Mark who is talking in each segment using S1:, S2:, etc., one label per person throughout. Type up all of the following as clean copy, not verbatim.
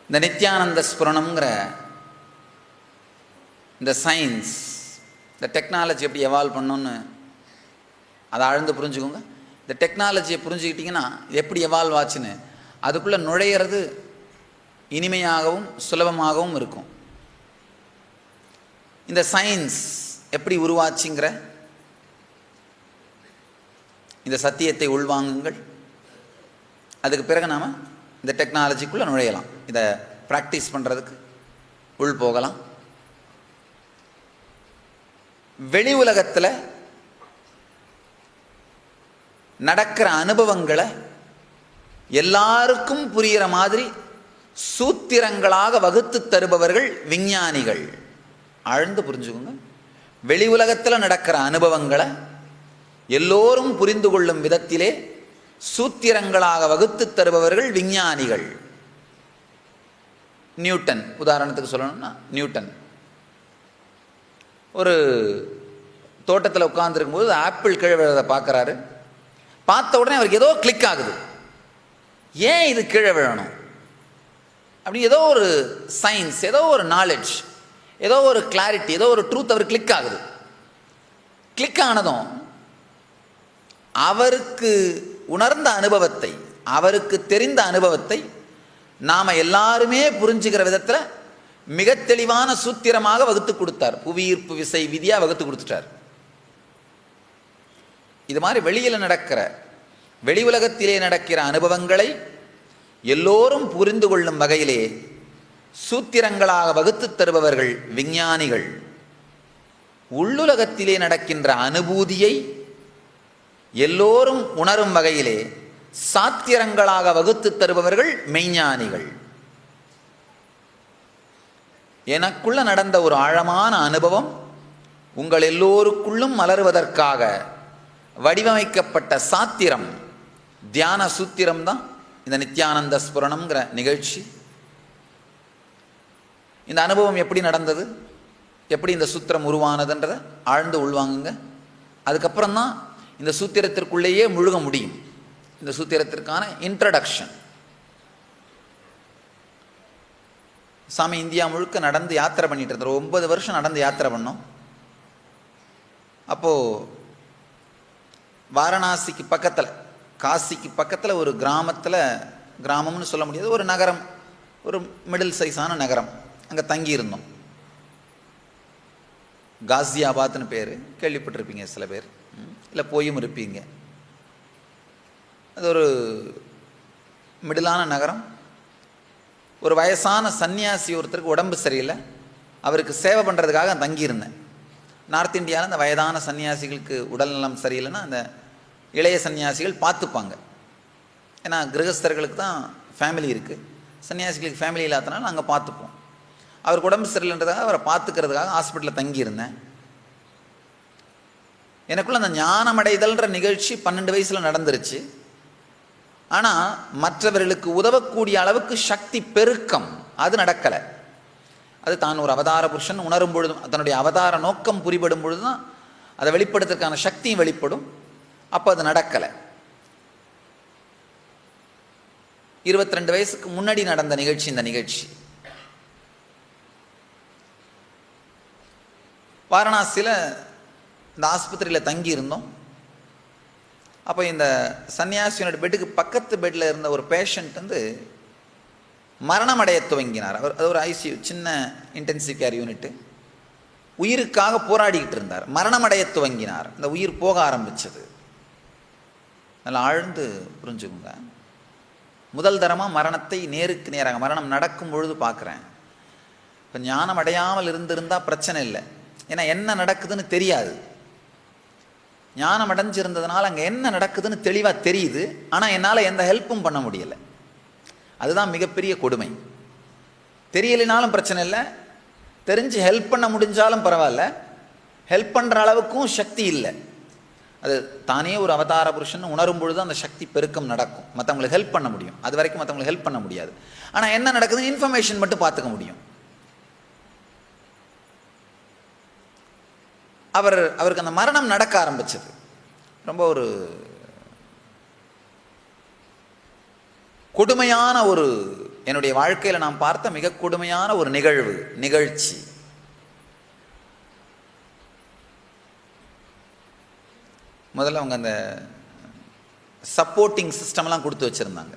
S1: இந்த நித்யானந்த ஸ்புரணம்ங்கிற இந்த சயின்ஸ், இந்த டெக்னாலஜி எப்படி எவால்வ் பண்ணணும்னு அதை ஆழ்ந்து புரிஞ்சுக்கோங்க. இந்த டெக்னாலஜியை புரிஞ்சுக்கிட்டிங்கன்னா எப்படி எவால்வ் ஆச்சுன்னு அதுக்குள்ளே நுழையிறது இனிமையாகவும் சுலபமாகவும் இருக்கும். இந்த சயின்ஸ் எப்படி உருவாச்சுங்கிற இந்த சத்தியத்தை உள்வாங்குங்கள். அதுக்கு பிறகு நாம் இந்த டெக்னாலஜிக்குள்ளே நுழையலாம். இதை ப்ராக்டிஸ் பண்ணுறதுக்கு உள் போகலாம். வெளி உலகத்தில் நடக்கிற அனுபவங்களை எல்லாருக்கும் புரிகிற மாதிரி சூத்திரங்களாக வகுத்து தருபவர்கள் விஞ்ஞானிகள். ஆழ்ந்து புரிஞ்சுக்கோங்க. வெளி உலகத்தில் நடக்கிற அனுபவங்களை எல்லோரும் புரிந்து கொள்ளும் விதத்திலே சூத்திரங்களாக வகுத்து தருபவர்கள் விஞ்ஞானிகள். நியூட்டன் உதாரணத்துக்கு சொல்லணும்னா, நியூட்டன் ஒரு தோட்டத்தில் உட்கார்ந்துருக்கும்போது ஆப்பிள் கீழே விழுறதை பார்க்குறாரு. பார்த்த உடனே அவருக்கு ஏதோ கிளிக் ஆகுது. ஏன் இது கீழே விழணும் அப்படி ஏதோ ஒரு சயின்ஸ், ஏதோ ஒரு நாலேஜ், ஏதோ ஒரு கிளாரிட்டி, ஏதோ ஒரு ட்ரூத் அவர் கிளிக் ஆகுது. கிளிக் ஆனதும் அவருக்கு உணர்ந்த அனுபவத்தை, அவருக்கு தெரிந்த அனுபவத்தை நாம் எல்லாருமே புரிஞ்சுக்கிற விதத்தில் மிக தெளிவான சூத்திரமாக வகுத்து கொடுத்தார். புவியீர்ப்பு விசை விதியாக வகுத்து கொடுத்துட்டார். இது மாதிரி வெளியில் நடக்கிற, வெளி உலகத்திலே நடக்கிற அனுபவங்களை எல்லோரும் புரிந்து கொள்ளும் வகையிலே சூத்திரங்களாக வகுத்து தருபவர்கள் விஞ்ஞானிகள். உள்ளுலகத்திலே நடக்கின்ற அனுபூதியை எல்லோரும் உணரும் வகையிலே சாத்திரங்களாக வகுத்து தருபவர்கள் மெய்ஞானிகள். எனக்குள்ள நடந்த ஒரு ஆழமான அனுபவம் உங்கள் எல்லோருக்குள்ளும் மலருவதற்காக வடிவமைக்கப்பட்ட சாத்திரம், தியான சூத்திரம் தான் இந்த நித்யானந்த ஸ்புரணம்ங்கிற நிகழ்ச்சி. இந்த அனுபவம் எப்படி நடந்தது, எப்படி இந்த சூத்திரம் உருவானதுன்றதை ஆழ்ந்து உள்வாங்குங்க. அதுக்கப்புறம் தான் இந்த சூத்திரத்திற்குள்ளேயே முழுக முடியும். இந்த சூத்திரத்திற்கான இன்ட்ரடக்ஷன். சாமி இந்தியா முழுக்க நடந்து யாத்திரை பண்ணிட்டு இருந்தார். 9 வருஷம் நடந்து யாத்திரை பண்ணோம். அப்போது வாரணாசிக்கு பக்கத்தில், காசிக்கு பக்கத்தில் ஒரு கிராமத்தில், கிராமம்னு சொல்ல முடியாது, ஒரு நகரம், ஒரு மிடில் சைஸான நகரம், அங்கே தங்கியிருந்தோம். காசியாபாத்னு பேர், கேள்விப்பட்டிருப்பீங்க சில பேர், இல்லை போயும் இருப்பீங்க. அது ஒரு மிடிலான நகரம். ஒரு வயசான சன்னியாசி ஒருத்தருக்கு உடம்பு சரியில்லை, அவருக்கு சேவை பண்ணுறதுக்காக தங்கியிருந்தேன். நார்த் இந்தியாவில் இந்த வயதான சன்னியாசிகளுக்கு உடல்நலம் சரியில்லைன்னா அந்த இளைய சன்னியாசிகள் பார்த்துப்பாங்க. ஏன்னா கிரகஸ்தர்களுக்கு தான் ஃபேமிலி இருக்குது, சன்னியாசிகளுக்கு ஃபேமிலி இல்லாதனால நாங்கள் பார்த்துப்போம். அவருக்கு உடம்பு சரியில்லைன்றதாக அவரை பார்த்துக்கிறதுக்காக ஹாஸ்பிட்டலில் தங்கியிருந்தேன். எனக்குள்ள அந்த ஞானமடைதல்ன்ற நிகழ்ச்சி 12 வயசில் நடந்துருச்சு. ஆனால் மற்றவர்களுக்கு உதவக்கூடிய அளவுக்கு சக்தி பெருக்கம் அது நடக்கலை. அது தான் ஒரு அவதார புருஷன் உணரும் பொழுதும், தன்னுடைய அவதார நோக்கம் புரிபடும் பொழுது தான் அதை வெளிப்படுத்துறதுக்கான சக்தியும் வெளிப்படும். அப்போ அது நடக்கலை. 22 வயசுக்கு முன்னாடி நடந்த நிகழ்ச்சி இந்த நிகழ்ச்சி. வாரணாசியில் இந்த ஆஸ்பத்திரியில் தங்கி இருந்தோம். அப்போ இந்த சன்னியாசியோட பெட்டுக்கு பக்கத்து பெட்டில் இருந்த ஒரு பேஷண்ட் வந்து மரணம் அடைய துவங்கினார். அது ஒரு ஐசியூ, சின்ன இன்டென்சிவ் கேர் யூனிட்டு. உயிருக்காக போராடிக்கிட்டு இருந்தார். மரணம் அடைய துவங்கினார். இந்த உயிர் போக ஆரம்பித்தது. நல்லா ஆழ்ந்து புரிஞ்சுக்குங்க. முதல் தரமாக மரணத்தை நேருக்கு நேராக, மரணம் நடக்கும் பொழுது பார்க்குறேன். இப்போ ஞானம் அடையாமல் இருந்திருந்தால் பிரச்சனை இல்லை, ஏன்னா என்ன நடக்குதுன்னு தெரியாது. ஞானம் அடைஞ்சிருந்ததுனால அங்கே என்ன நடக்குதுன்னு தெளிவாக தெரியுது. ஆனால் என்னால் எந்த ஹெல்ப்பும் பண்ண முடியலை. அதுதான் மிகப்பெரிய கொடுமை. தெரியலைனாலும் பிரச்சனை இல்லை, தெரிஞ்சு ஹெல்ப் பண்ண முடிஞ்சாலும் பரவாயில்ல, ஹெல்ப் பண்ணுற அளவுக்கும் சக்தி இல்லை. அது தானே ஒரு அவதார புருஷன் உணரும் பொழுது அந்த சக்தி பெருக்கம் நடக்கும். மற்றவங்களுக்கு ஹெல்ப் பண்ண முடியும், அது வரைக்கும் மற்றவங்களுக்கு ஹெல்ப் பண்ண முடியாது. ஆனால் என்ன நடக்குதுன்னு இன்ஃபர்மேஷன் மட்டும் பார்த்துக்க முடியும். அவருக்கு அந்த மரணம் நடக்க ஆரம்பிச்சது. ரொம்ப ஒரு கொடுமையான ஒரு என்னுடைய வாழ்க்கையில் நான் பார்த்த மிக கொடுமையான ஒரு நிகழ்ச்சி. முதல்ல அவங்க அந்த சப்போர்ட்டிங் சிஸ்டம்லாம் கொடுத்து வச்சுருந்தாங்க,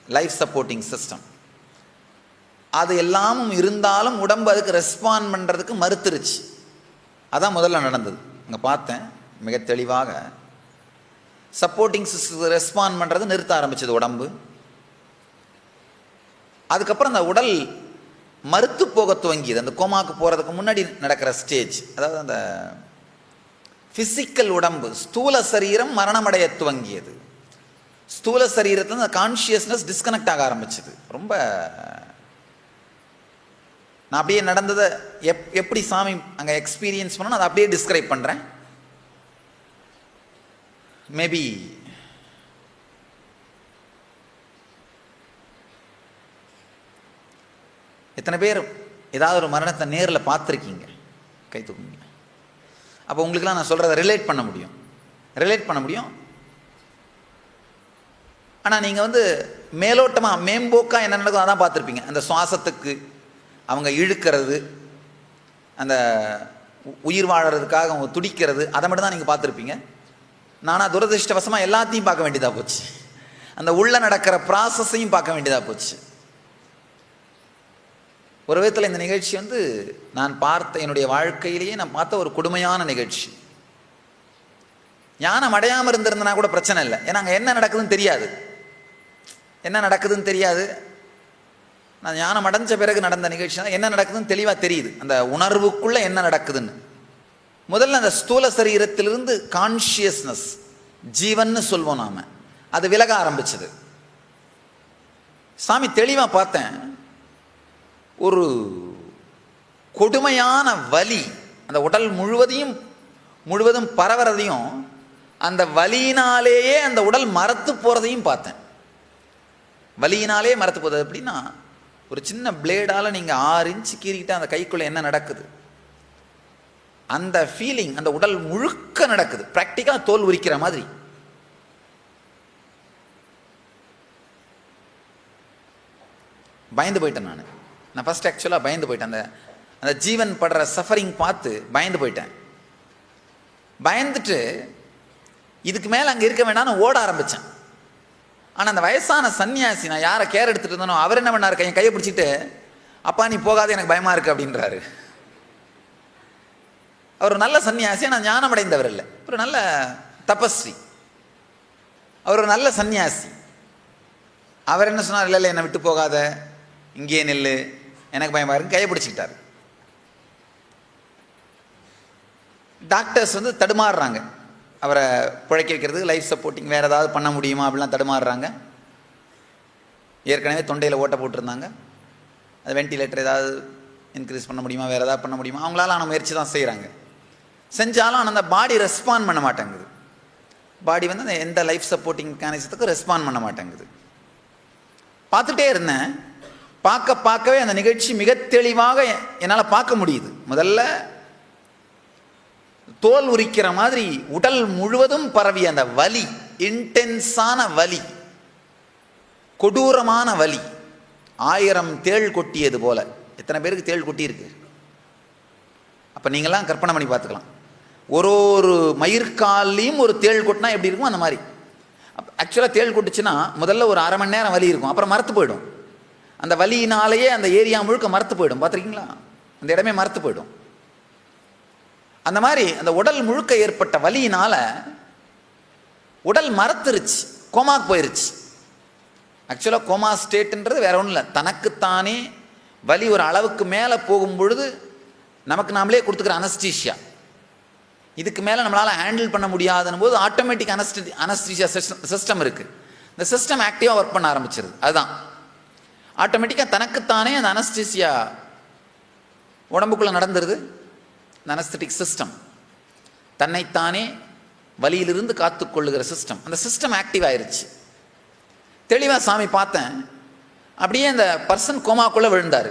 S1: லைஃப் சப்போர்ட்டிங் சிஸ்டம். அது எல்லாமும் இருந்தாலும் உடம்பு அதுக்கு ரெஸ்பாண்ட் பண்ணுறதுக்கு மறுத்துருச்சு. அதான் முதல்ல நடந்தது. அங்கே பார்த்தேன் மிக தெளிவாக, சப்போர்ட்டிங் சிஸ்டம் ரெஸ்பாண்ட் பண்ணுறது நிறுத்த ஆரம்பிச்சது உடம்பு. அதுக்கப்புறம் அந்த உடல் மறுத்து போக துவங்கியது. அந்த கோமாக்கு போகிறதுக்கு முன்னாடி நடக்கிற ஸ்டேஜ், அதாவது அந்த ஃபிசிக்கல் உடம்பு, ஸ்தூல சரீரம் மரணமடைய துவங்கியது. ஸ்தூல சரீரத்தில் அந்த கான்ஷியஸ்னஸ் டிஸ்கனெக்ட் ஆக ஆரம்பிச்சது. ரொம்ப நான் அப்படியே நடந்ததை எப்படி சாமி அங்கே எக்ஸ்பீரியன்ஸ் பண்ணணும் அதை அப்படியே டிஸ்கிரைப் பண்ணுறேன். மேபி எத்தனை பேர் ஏதாவது ஒரு மரணத்தை நேரில் பார்த்துருக்கீங்க? கை தூக்குங்க. அப்போ உங்களுக்குலாம் நான் சொல்கிறத ரிலேட் பண்ண முடியும். ஆனால் நீங்கள் மேலோட்டமாக மேம்போக்காக என்ன நடக்கும் அதான் பார்த்துருப்பீங்க. அந்த சுவாசத்துக்கு அவங்க இழுக்கிறது, அந்த உயிர் வாழறதுக்காக அவங்க துடிக்கிறது, அதை மட்டும் தான் நீங்கள் பார்த்துருப்பீங்க. நானாக துரதிருஷ்டவசமாக எல்லாத்தையும் பார்க்க வேண்டியதாக போச்சு. அந்த உள்ளே நடக்கிற ப்ராசஸையும் பார்க்க வேண்டியதாக போச்சு. ஒரு விதத்தில் இந்த நிகழ்ச்சி நான் பார்த்த என்னுடைய வாழ்க்கையிலேயே நான் பார்த்த ஒரு கொடுமையான நிகழ்ச்சி. ஞானம் அடையாமல் இருந்திருந்தனா கூட பிரச்சனை இல்லை. ஏன்னா அங்கே என்ன நடக்குதுன்னு தெரியாது. நான் ஞானம் அடைஞ்ச பிறகு நடந்த நிகழ்ச்சி தான் என்ன நடக்குதுன்னு தெளிவாக தெரியுது. அந்த உணர்வுக்குள்ளே என்ன நடக்குதுன்னு. முதல்ல அந்த ஸ்தூல சரீரத்திலிருந்து கான்ஷியஸ்னஸ், ஜீவன்னு சொல்வோம் நாம, அது விலக ஆரம்பிச்சது. சாமி தெளிவாக பார்த்தேன், ஒரு கொடுமையான வலி அந்த உடல் முழுவதும் பரவறதையும், அந்த வலியினாலேயே அந்த உடல் மரத்து போகிறதையும் பார்த்தேன். வலியினாலே மரத்து போகிறது அப்படின்னா, ஒரு சின்ன பிளேடால் நீங்கள் 6 இன்ச்சு கீறிக்கிட்ட அந்த கைக்குள்ளே என்ன நடக்குது, அந்த ஃபீலிங் அந்த உடல் முழுக்க நடக்குது. ப்ராக்டிக்கலாக தோல் உரிக்கிற மாதிரி. பயந்து போயிட்டேன். நான் ஃபர்ஸ்ட் ஆக்சுவலாக பயந்து போயிட்டேன். அந்த ஜீவன் படுற சஃபரிங் பார்த்து பயந்து போயிட்டேன். பயந்துட்டு இதுக்கு மேலே அங்கே இருக்க வேண்டாம்னு ஓட ஆரம்பித்தேன். ஆனால் அந்த வயசான சன்னியாசி, நான் யாரை கேர் எடுத்துகிட்டு இருந்தனோ அவர் என்ன பண்ணார், என் கையை பிடிச்சிட்டு, அப்பா நீ போகாத எனக்கு பயமாக இருக்கு அப்படின்றாரு. அவர் ஒரு நல்ல சன்னியாசி, நான் ஞானம் அடைந்தவர் இல்லை, ஒரு நல்ல தபஸ்வி, அவர் ஒரு நல்ல சன்னியாசி. அவர் என்ன சொன்னார், இல்லை என்னை விட்டு போகாத, இங்கே நெல்லு, எனக்கு பயமாக இருக்கு, கையை பிடிச்சிக்கிட்டார். டாக்டர்ஸ் தடுமாறுறாங்க, அவரை பிழைக்க வைக்கிறதுக்கு லைஃப் சப்போர்ட்டிங் வேறு ஏதாவது பண்ண முடியுமா அப்படிலாம் தடுமாறுறாங்க. ஏற்கனவே தொண்டையில் ஓட்டை போட்டிருந்தாங்க, அது வென்டிலேட்டர் ஏதாவது இன்க்ரீஸ் பண்ண முடியுமா, வேறு ஏதாவது பண்ண முடியுமா, அவங்களால ஆனால் முயற்சி தான் செய்கிறாங்க. செஞ்சாலும் ஆனால் அந்த பாடி ரெஸ்பாண்ட் பண்ண மாட்டேங்குது. பாடி அந்த எந்த லைஃப் சப்போர்ட்டிங் மெக்கானிசத்துக்கும் ரெஸ்பாண்ட் பண்ண மாட்டேங்குது. பார்த்துட்டே இருந்தேன். பார்க்கவே அந்த நிகழ்ச்சி மிக தெளிவாக என்னால் பார்க்க முடியுது. முதல்ல தோல் உரிக்கிற மாதிரி உடல் முழுவதும் பரவிய அந்த வலி, இன்டென்ஸான வலி, கொடூரமான வலி, 1000 தேள் கொட்டியது போல. எத்தனை பேருக்கு தேள் கொட்டி இருக்கு? அப்போ நீங்களாம் கற்பனை பண்ணி பார்த்துக்கலாம். ஒரு மயிர்காலையும் ஒரு தேள் கொட்டினா எப்படி இருக்கும் அந்த மாதிரி. ஆக்சுவலாக தேள் கொட்டுச்சுன்னா முதல்ல ஒரு 1/2 மணி நேரம் வலி இருக்கும், அப்புறம் மரத்து போயிடும். அந்த வலியினாலேயே அந்த ஏரியா முழுக்க மரத்து போயிடும். பார்த்துருக்கீங்களா? அந்த இடமே மரத்து போயிடும். அந்த மாதிரி அந்த உடல் முழுக்க ஏற்பட்ட வலியினால உடல் மரத்துருச்சு, கோமாக்கு போயிருச்சு. ஆக்சுவலாக கோமா ஸ்டேட்ன்றது வேற ஒன்றும் இல்லை, தனக்குத்தானே வலி ஒரு அளவுக்கு மேலே போகும் பொழுது நமக்கு நாமளே கொடுத்துக்கிற அனஸ்டீஷியா. இதுக்கு மேலே நம்மளால் ஹேண்டில் பண்ண முடியாதுன்னு போது ஆட்டோமேட்டிக் அனஸ்டீஷியா சிஸ்டம் இருக்குது. இந்த சிஸ்டம் ஆக்டிவாக ஒர்க் பண்ண ஆரம்பிச்சிருது. அதுதான் ஆட்டோமேட்டிக்காக தனக்குத்தானே அந்த அனஸ்டீஷியா உடம்புக்குள்ளே நடந்துருது. இந்த அனஸ்தட்டிக் சிஸ்டம் தன்னைத்தானே வலியிலிருந்து காத்துக்கொள்ளுகிற சிஸ்டம், அந்த சிஸ்டம் ஆக்டிவ் ஆயிருச்சு. தெளிவாக சாமி பார்த்தேன். அப்படியே அந்த பர்சன் கோமாக்குள்ளே விழுந்தார்,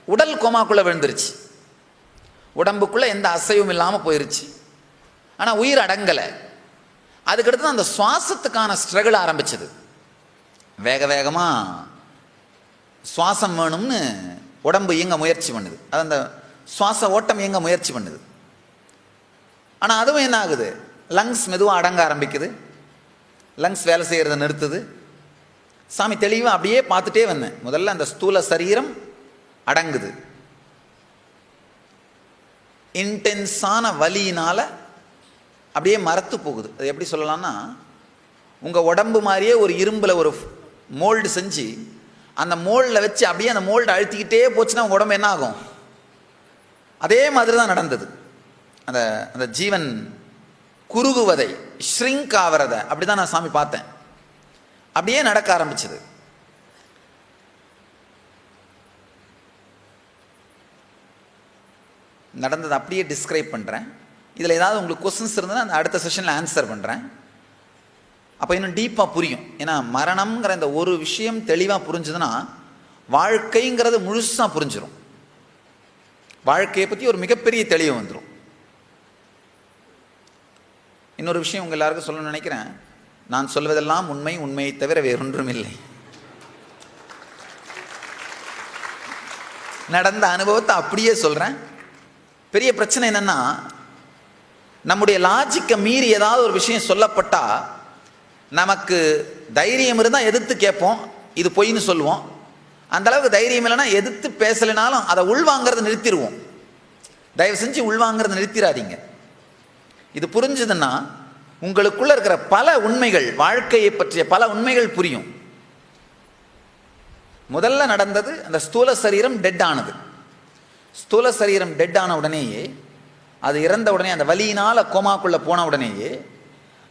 S1: உடல் கோமாக்குள்ளே விழுந்துருச்சு, உடம்புக்குள்ளே எந்த அசைவும் இல்லாமல் போயிருச்சு. ஆனால் உயிர் அடங்கலை. அதுக்கடுத்து அந்த சுவாசத்துக்கான ஸ்ட்ரகிள் ஆரம்பிச்சது. வேகமாக சுவாசம் வேணும்னு உடம்பு இயங்க முயற்சி பண்ணுது, அது அந்த சுவாச ஓட்டம் இயங்க முயற்சி பண்ணுது. ஆனால் அதுவும் என்ன ஆகுது, லங்ஸ் மெதுவாக அடங்க ஆரம்பிக்குது, லங்ஸ் வேலை செய்கிறத நிறுத்துது. சாமி தெளிவாக அப்படியே பார்த்துட்டே வந்தேன். முதல்ல அந்த ஸ்தூல சரீரம் அடங்குது, இன்டென்ஸான வலியினால் அப்படியே மரத்து போகுது. அது எப்படி சொல்லலாம்னா, உங்கள் உடம்பு மாதிரியே ஒரு இரும்பில் ஒரு மோல்டு செஞ்சு அந்த மோல்டில் வச்சு அப்படியே அந்த மோல்டு அழுத்திக்கிட்டே போச்சுன்னா உங்கள் உடம்பு என்ன ஆகும்? அதே மாதிரி தான் நடந்தது. அந்த அந்த ஜீவன் குறுகுவதை, ஷ்ரிங்க் ஆகிறத அப்படி தான் நான் சாமி பார்த்தேன். அப்படியே நடக்க ஆரம்பிச்சது. நடந்தது அப்படியே டிஸ்கிரைப் பண்ணுறேன். இதில் ஏதாவது உங்களுக்கு கொஸ்டின்ஸ் இருந்ததுன்னா அந்த அடுத்த செஷனில் ஆன்சர் பண்ணுறேன். அப்போ இன்னும் டீப்பாக புரியும். ஏன்னா மரணம்ங்கிற இந்த ஒரு விஷயம் தெளிவாக புரிஞ்சுதுன்னா வாழ்க்கைங்கிறது முழுசாக புரிஞ்சிடும். வாழ்க்கையை பற்றி ஒரு மிகப்பெரிய தெளிவு வந்துடும். இன்னொரு விஷயம் உங்கள் எல்லாருக்கும் சொல்லணும்னு நினைக்கிறேன். நான் சொல்வதெல்லாம் உண்மை, உண்மையை தவிர வேறொன்றும் இல்லை. நடந்த அனுபவத்தை அப்படியே சொல்கிறேன். பெரிய பிரச்சனை என்னென்னா, நம்முடைய லாஜிக்கை மீறி ஏதாவது ஒரு விஷயம் சொல்லப்பட்டா நமக்கு தைரியம் இருந்தால் எதிர்த்து கேட்போம், இது பொய்ன்னு சொல்லுவோம். அந்தளவுக்கு தைரியம் இல்லைன்னா எதிர்த்து பேசலைனாலும் அதை உள்வாங்கிறத நிறுத்திடுவோம். தயவு செஞ்சு உள்வாங்கிறத நிறுத்திடாதீங்க. இது புரிஞ்சுதுன்னா உங்களுக்குள்ள இருக்கிற பல உண்மைகள், வாழ்க்கையை பற்றிய பல உண்மைகள் புரியும். முதல்ல நடந்தது, அந்த ஸ்தூல சரீரம் டெட் ஆனது. ஸ்தூல சரீரம் டெட் ஆன உடனேயே, அது இறந்த உடனே, அந்த வலியினால் கோமாக்குள்ள போன உடனேயே,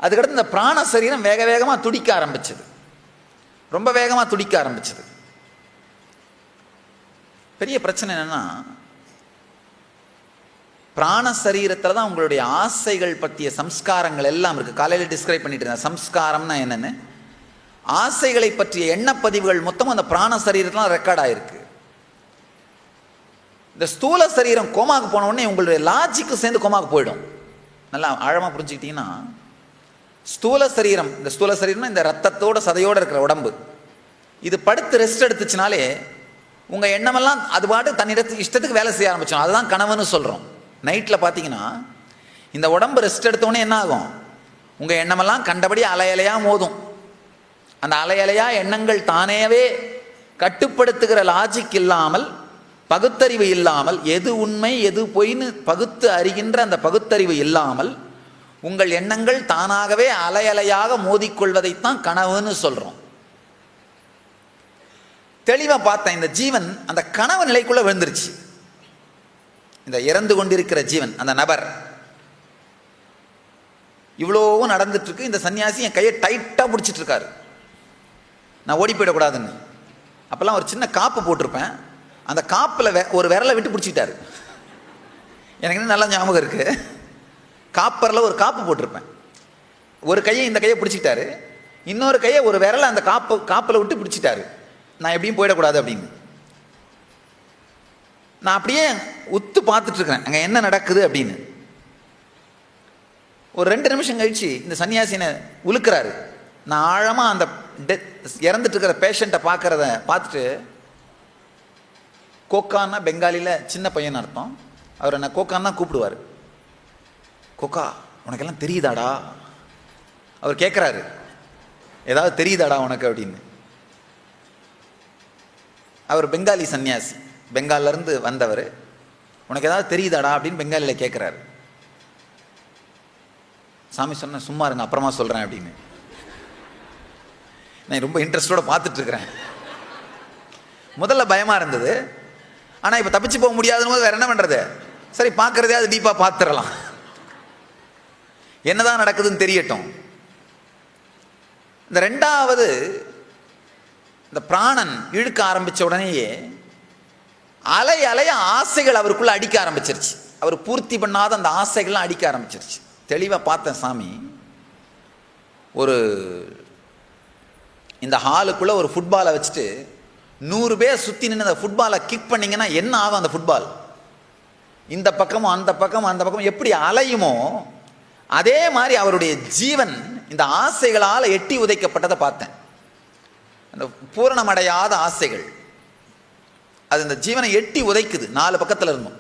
S1: அதுக்கடுத்து இந்த பிராண சரீரம் வேக வேகமாக துடிக்க ஆரம்பிச்சது. ரொம்ப வேகமாக துடிக்க ஆரம்பிச்சது. பெரிய பிரச்சனை என்னன்னா, பிராண சரீரத்தில் தான் உங்களுடைய ஆசைகள் பற்றிய சம்ஸ்காரங்கள் எல்லாம் இருக்குது. காலையில் டிஸ்கிரைப் பண்ணிட்டு இருந்தேன் சம்ஸ்காரம்னா என்னென்னு. ஆசைகளை பற்றிய எண்ணப்பதிவுகள் மொத்தமும் அந்த பிராண சரீரத்தில் ரெக்கார்ட் ஆகிருக்கு. இந்த ஸ்தூல சரீரம் கோமாக்கு போன உடனே உங்களுடைய லாஜிக்கு சேர்ந்து கோமாக்கு போயிடும். நல்லா ஆழமாக புரிஞ்சுக்கிட்டீங்கன்னா, ஸ்தூல சரீரம், இந்த ஸ்தூல சரீரம்னா இந்த ரத்தத்தோட சதையோடு இருக்கிற உடம்பு, இது படுத்து ரெஸ்ட் எடுத்துச்சுனாலே உங்கள் எண்ணமெல்லாம் அது பாட்டு தன்னிடத்துக்கு இஷ்டத்துக்கு வேலை செய்ய ஆரம்பிச்சோம். அதுதான் கனவுன்னு சொல்கிறோம். நைட்டில் பார்த்தீங்கன்னா இந்த உடம்பு ரெஸ்ட் எடுத்தோடனே என்ன ஆகும், உங்கள் எண்ணமெல்லாம் கண்டபடி அலையலையாக மோதும். அந்த அலையலையாக எண்ணங்கள் தானேவே கட்டுப்படுத்துகிற லாஜிக் இல்லாமல், பகுத்தறிவு இல்லாமல், எது உண்மை எது பொய்ன்னு பகுத்து அறிகின்ற அந்த பகுத்தறிவு இல்லாமல் உங்கள் எண்ணங்கள் தானாகவே அலையலையாக மோதிக்கொள்வதைத்தான் கனவுன்னு சொல்கிறோம். தெளிவாக பார்த்தேன். இந்த ஜீவன் அந்த கனவு நிலைக்குள்ளே விழுந்துருச்சு. இந்த இறந்து கொண்டிருக்கிற ஜீவன், அந்த நபர் இவ்வளோவும் நடந்துட்டு இருக்கு. இந்த சன்னியாசி என் கையை டைட்டாக பிடிச்சிட்டு இருக்காரு, நான் ஓடி போயிடக்கூடாதுன்னு. அப்போல்லாம் ஒரு சின்ன காப்பு போட்டிருப்பேன், அந்த காப்பில் ஒரு விரலை விட்டு பிடிச்சிட்டாரு. எனக்கு இன்னும் நல்லா ஞாபகம் இருக்கு. காப்பரில் ஒரு காப்பு போட்டிருப்பேன், ஒரு கையை இந்த கையை பிடிச்சிட்டாரு, இன்னொரு கையை ஒரு விரலை அந்த காப்பில் விட்டு பிடிச்சிட்டாரு. நான் எப்படியும் போயிடக்கூடாது அப்படின்னு. நான் அப்படியே உத்து பார்த்துட்டு இருக்கிறேன் அங்கே என்ன நடக்குது அப்படின்னு. ஒரு 2 நிமிஷம் கழிச்சு இந்த சன்னியாசினை உழுக்கிறாரு. நான் ஆழமாக அந்த இறந்துட்டு இருக்கிற பேஷண்ட்டை பார்த்துட்டு, கோக்கான்னா பெங்காலியில் சின்ன பையன் அர்த்தம். அவர் என்ன கோக்கான்னு தான் கூப்பிடுவார். கோக்கா, உனக்கெல்லாம் தெரியுதாடா? அவர் கேட்குறாரு, ஏதாவது தெரியுதாடா உனக்கு அப்படின்னு. அவர் பெங்காலி சன்னியாசி, பெங்காலிலேருந்து வந்தவர். உனக்கு ஏதாவது தெரியுதாடா அப்படின்னு பெங்காலியில் கேட்குறாரு. சாமி சொன்ன, சும்மா இருங்க அப்புறமா சொல்கிறேன் அப்படின்னு. நான் ரொம்ப இன்ட்ரெஸ்டோட பார்த்துட்ருக்குறேன். முதல்ல பயமாக இருந்தது, ஆனால் இப்போ தப்பிச்சு போக முடியாதுன்னு போது வேறு என்ன பண்ணுறது, சரி பார்க்குறதே அது டீப்பாக பார்த்துடலாம், என்னதான் நடக்குதுன்னு தெரியட்டும். இந்த 2வது, இந்த பிராணன் இழுக்க ஆரம்பித்த உடனேயே அலைய ஆசைகள் அவருக்குள்ள அடிக்க ஆரம்பிச்சிருச்சு. அவர் பூர்த்தி பண்ணாத அந்த ஆசைகள்லாம் அடிக்க ஆரம்பிச்சிருச்சு. தெளிவாக பார்த்தேன் சாமி. இந்த ஹாலுக்குள்ளே ஒரு ஃபுட்பாலை வச்சுட்டு 100 பேர் சுற்றி நின்று அந்த ஃபுட்பாலை கிக் பண்ணிங்கன்னா என்ன ஆகும்? அந்த ஃபுட்பால் இந்த பக்கமும் அந்த பக்கமும் எப்படி அலையுமோ அதே மாதிரி அவருடைய ஜீவன் இந்த ஆசைகளால் எட்டி உதைக்கப்பட்டதை பார்த்தேன். அந்த பூரணமடையாத ஆசைகள், அது இந்த ஜீவனை எட்டி உதைக்குது 4 பக்கத்தில் இருந்தும்.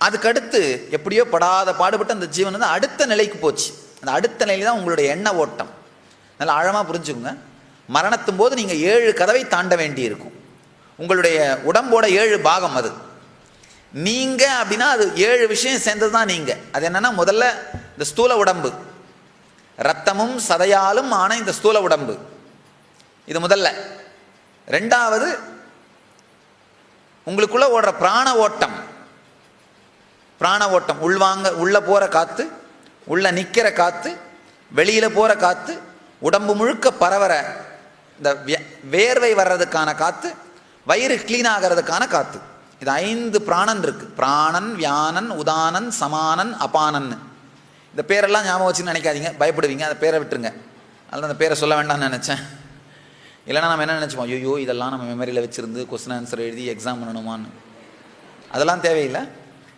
S1: அதுக்கடுத்து எப்படியோ படாத பாடுபட்டு அந்த ஜீவன் வந்து அடுத்த நிலைக்கு போச்சு. அந்த அடுத்த நிலையில் தான் உங்களுடைய எண்ண ஓட்டம். நல்லா ஆழமாக புரிஞ்சுக்கோங்க. மரணத்தும் போது நீங்கள் 7 கதவை தாண்ட வேண்டி இருக்கும். உங்களுடைய உடம்போட 7 பாகம் அது. நீங்கள் அப்படின்னா அது 7 விஷயம் சேர்ந்தது தான் நீங்கள். அது என்னன்னா, முதல்ல இந்த ஸ்தூல உடம்பு, ரத்தமும் சதையாலும் ஆன இந்த ஸ்தூல உடம்பு, இது முதல்ல. ரெண்டாவது உங்களுக்குள்ள ஓடுற பிராண ஓட்டம். பிராண ஓட்டம் உள்வாங்க, உள்ள போற காத்து, உள்ள நிக்கிற காத்து, வெளியில போற காத்து, உடம்பு முழுக்க பரவற இந்த வேர்வை வர்றதுக்கான காத்து, வயிறு கிளீன் ஆகிறதுக்கான காத்து. இது 5 பிராணன் இருக்கு. பிராணன், வியானன், உதானன், சமானன், அபானன். இந்த பேரெல்லாம் ஞாபகம் வச்சுன்னு நினைக்காதீங்க, பயப்படுவீங்க. அந்த பேரை விட்டுருங்க. அதனால் அந்த பேரை சொல்ல வேண்டாம்னு நினச்சேன். இல்லைனா நம்ம என்ன நினச்சோம், ஐயோ இதெல்லாம் நம்ம மெமரியில் வச்சுருந்து கொஸ்டின் ஆன்சர் எழுதி எக்ஸாம் பண்ணணுமான்னு. அதெல்லாம் தேவையில்லை.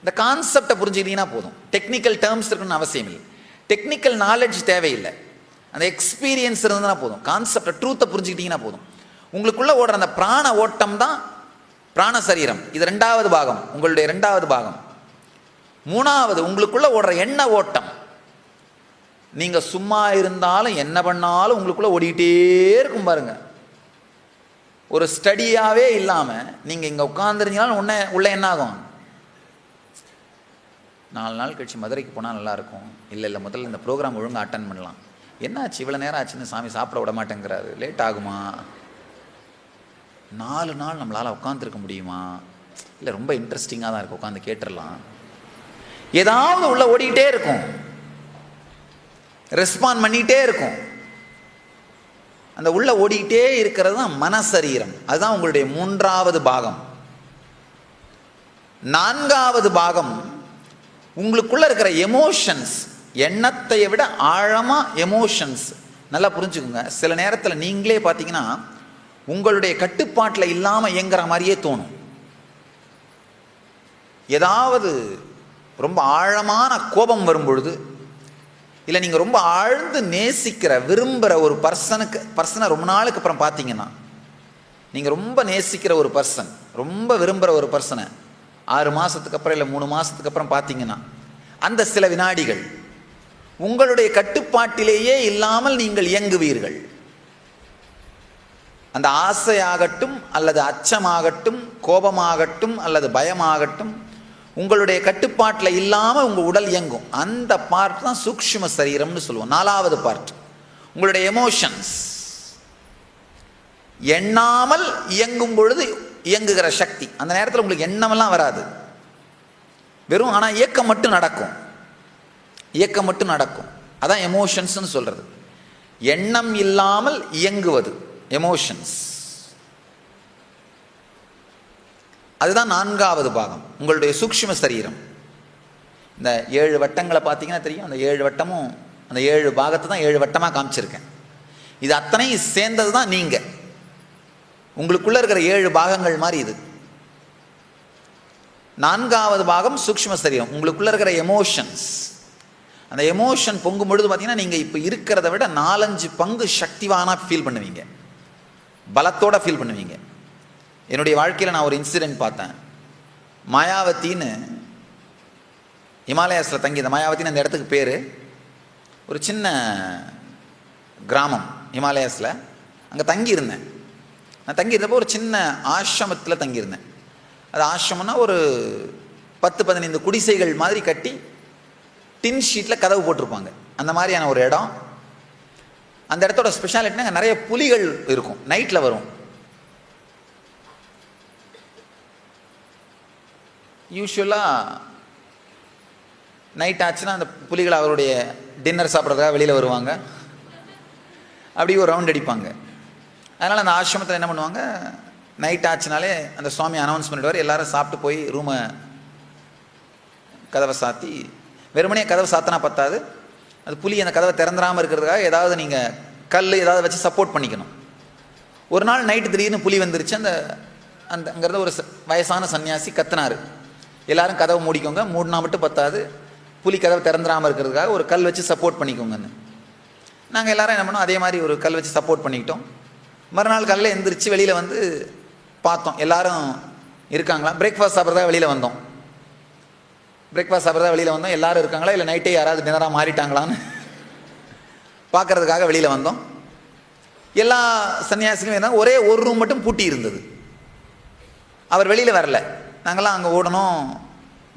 S1: இந்த கான்செப்டை புரிஞ்சுக்கிட்டீங்கன்னா போதும். டெக்னிக்கல் டேர்ம்ஸ் இருக்குன்னு அவசியம் இல்லை. டெக்னிக்கல் நாலேஜ் தேவையில்லை. அந்த எக்ஸ்பீரியன்ஸ் இருந்ததுன்னா போதும். கான்செப்டை, ட்ரூத்தை புரிஞ்சுக்கிட்டீங்கன்னா போதும். உங்களுக்குள்ளே ஓடுற அந்த பிராண ஓட்டம் தான் பிராண சரீரம். இது 2வது பாகம், உங்களுடைய 2வது பாகம். 3வது உங்களுக்குள்ளே ஓடுற எண்ண ஓட்டம். நீங்கள் சும்மா இருந்தாலும் என்ன பண்ணாலும் உங்களுக்குள்ளே ஓடிக்கிட்டே இருக்கும் பாருங்க. ஒரு ஸ்டடியாகவே இல்லாமல் நீங்கள் இங்கே உட்காந்துருந்தீங்கனாலும் உள்ள என்ன ஆகும், 4 நாள் கழிச்சு மதுரைக்கு போனால் நல்லாயிருக்கும். இல்லை முதல்ல இந்த ப்ரோக்ராம் ஒழுங்காக அட்டன் பண்ணலாம். என்னாச்சு இவ்வளோ நேரம் ஆச்சுன்னு சாமி சாப்பிட விட மாட்டேங்கிறாரு, லேட் ஆகுமா? 4 நாள் நம்மளால் உட்காந்துருக்க முடியுமா? இல்லை ரொம்ப இன்ட்ரெஸ்டிங்காக தான் இருக்கும், உட்காந்து கேட்டுடலாம். ஏதாவது உள்ள ஓடிக்கிட்டே இருக்கும், ரெஸ்பாண்ட் பண்ணிக்கிட்டே இருக்கும். அந்த உள்ள ஓடிக்கிட்டே இருக்கிறது தான் மனசரீரம். அதுதான் உங்களுடைய 3வது பாகம். 4வது பாகம் உங்களுக்குள்ள இருக்கிற எமோஷன்ஸ். எண்ணத்தை விட ஆழமா எமோஷன்ஸ். நல்லா புரிஞ்சுக்கோங்க. சில நேரத்தில் நீங்களே பார்த்தீங்கன்னா உங்களுடைய கட்டுப்பாட்டில் இல்லாமல் இயங்குற மாதிரியே தோணும். ஏதாவது ரொம்ப ஆழமான கோபம் வரும் பொழுது, இல்லை நீங்கள் ரொம்ப ஆழ்ந்து நேசிக்கிற விரும்புகிற ஒரு பர்சனை ரொம்ப நாளுக்கு அப்புறம் பார்த்தீங்கன்னா, நீங்கள் ரொம்ப நேசிக்கிற ஒரு பர்சன், ரொம்ப விரும்புகிற ஒரு பர்சனை 6 மாதத்துக்கு அப்புறம் இல்லை 3 மாதத்துக்கு அப்புறம் பார்த்தீங்கன்னா, அந்த சில வினாடிகள் உங்களுடைய கட்டுப்பாட்டிலேயே இல்லாமல் நீங்கள் இயங்குவீர்கள். அந்த ஆசையாகட்டும் அல்லது அச்சமாகட்டும், கோபமாகட்டும் அல்லது பயமாகட்டும், உங்களுடைய கட்டுப்பாட்டில் இல்லாமல் உங்கள் உடல் இயங்கும். அந்த பார்ட் தான் சூக்ஷ்ம சரீரம்னு சொல்லுவோம். 4வது பார்ட் உங்களுடைய எமோஷன்ஸ். எண்ணாமல் இயங்கும் பொழுது இயங்குகிற சக்தி. அந்த நேரத்தில் உங்களுக்கு எண்ணமெல்லாம் வராது, வெறும் ஆனால் இயக்கம் மட்டும் நடக்கும். இயக்கம் மட்டும் நடக்கும். அதான் எமோஷன்ஸ்னு சொல்றது. எண்ணம் இல்லாமல் இயங்குவது எமோஷன்ஸ். அதுதான் 4வது பாகம், உங்களுடைய சூக்ஷ்ம சரீரம். இந்த 7 வட்டங்களை பார்த்தீங்கன்னா தெரியும். அந்த 7 வட்டமும், அந்த 7 பாகத்தை தான் 7 வட்டமாக காமிச்சிருக்கேன். இது அத்தனையும் சேர்ந்தது தான் நீங்கள். உங்களுக்குள்ள இருக்கிற 7 பாகங்கள் மாதிரி இது. 4வது பாகம் சூக்ஷ்ம சரீரம், உங்களுக்குள்ள இருக்கிற எமோஷன்ஸ். அந்த எமோஷன் பொங்கும் பொழுது பார்த்தீங்கன்னா நீங்கள் இப்போ இருக்கிறத விட 4-5 பங்கு சக்திவானாக ஃபீல் பண்ணுவீங்க, பலத்தோட ஃபீல் பண்ணுவீங்க. என்னுடைய வாழ்க்கையில் நான் ஒரு இன்சிடென்ட் பார்த்தேன். மாயாவத்தின்னு ஹிமாலயாஸில் தங்கி, இந்த மாயாவத்தின்னு அந்த இடத்துக்கு பேர், ஒரு சின்ன கிராமம் ஹிமாலயாஸில். அங்கே தங்கியிருந்தேன். நான் தங்கியிருந்தப்போ ஒரு சின்ன ஆசிரமத்தில் தங்கியிருந்தேன். அது ஆசிரமம்னா ஒரு 10-15 குடிசைகள் மாதிரி கட்டி டின் ஷீட்டில் கதவு போட்டிருப்பாங்க. அந்த மாதிரியான ஒரு இடம். அந்த இடத்தோட ஸ்பெஷாலிட்டினா நிறைய புலிகள் இருக்கும், நைட்டில் வரும். யூஸ்வலாக நைட் ஆச்சுன்னா அந்த புலிகள் அவருடைய டின்னர் சாப்பிட்றதுக்காக வெளியில் வருவாங்க, அப்படி ஒரு ரவுண்ட் அடிப்பாங்க. அதனால் அந்த ஆசிரமத்தில் என்ன பண்ணுவாங்க, நைட் ஆச்சுனாலே அந்த சுவாமி அனௌன்ஸ் பண்ணிடுவார், எல்லோரும் சாப்பிட்டு போய் ரூமை கதவை சாத்தி. வெறுமனே கதவை சாத்தினா பத்தாது, அது புலி அந்த கதவை திறந்துடாமல் இருக்கிறதுக்காக ஏதாவது நீங்கள் கல் ஏதாவது வச்சு சப்போர்ட் பண்ணிக்கணும். ஒரு நாள் நைட்டு திடீர்னு புலி வந்துருச்சு. அந்த அங்கேருந்து ஒரு வயசான சன்னியாசி கத்துனார், எல்லாரும் கதவை மூடிக்கோங்க, மூடினா மட்டும் பத்தாது, புலி கதவை திறந்துடாமல் இருக்கிறதுக்காக ஒரு கல் வச்சு சப்போர்ட் பண்ணிக்கோங்கன்னு. நாங்கள் எல்லோரும் என்ன பண்ணோம், அதே மாதிரி ஒரு கல் வச்சு சப்போர்ட் பண்ணிக்கிட்டோம். மறுநாள் காலையில் எந்திரிச்சு வெளியில் வந்து பார்த்தோம் எல்லாரும் இருக்காங்களா. பிரேக்ஃபாஸ்ட் சாப்பிட்றதா வெளியில் வந்தோம். எல்லாரும் இருக்காங்களா, இல்லை நைட்டே யாராவது டின்னராக மாறிட்டாங்களான்னு பார்க்கறதுக்காக வெளியில் வந்தோம். எல்லா சன்னியாசிகளும் என்ன, ஒரே ஒரு ரூம் மட்டும் பூட்டி இருந்தது. அவர் வெளியில் வரல. நாங்கள்லாம் அங்கே ஓடணும்,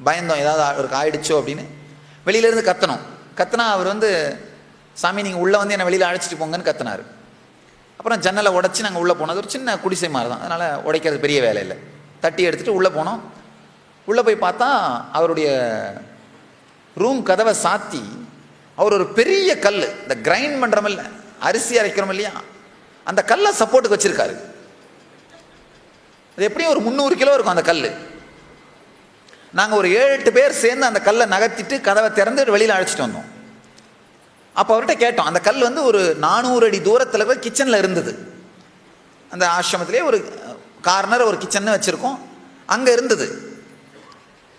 S1: பயந்தோம் ஏதாவது அவருக்கு ஆயிடுச்சோ அப்படின்னு. வெளியிலேருந்து கத்தினா அவர் சாமி நீங்கள் உள்ளே என்னை வெளியில் அழைச்சிட்டு போங்கன்னு கத்தினார். அப்புறம் ஜன்னலை உடச்சி நாங்கள் உள்ளே போனோம். அது ஒரு சின்ன குடிசை மாதிரி தான், அதனால் உடைக்கிறது பெரிய வேலை இல்லை. தட்டி எடுத்துகிட்டு உள்ளே போனோம். உள்ளே போய் பார்த்தா அவருடைய ரூம் கதவை சாத்தி அவர் ஒரு பெரிய கல், இந்த கிரைண்ட் பண்ணுறோமில்ல, அரிசி அரைக்கிறோம் இல்லையா, அந்த கல்லை சப்போர்ட்டுக்கு வச்சுருக்காரு. அது எப்படியும் ஒரு 300 கிலோ இருக்கும் அந்த கல். நாங்கள் ஒரு 7-8 பேர் சேர்ந்து அந்த கல்லை நகர்த்திட்டு கதவை திறந்து வெளியில் அழைச்சிட்டு வந்தோம். அப்போ அவர்கிட்ட கேட்டோம். அந்த கல் ஒரு 400 அடி தூரத்தில் இருக்கிற கிச்சனில் இருந்தது. அந்த ஆசிரமத்திலே ஒரு கார்னர், ஒரு கிச்சன் வச்சுருக்கோம், அங்கே இருந்தது.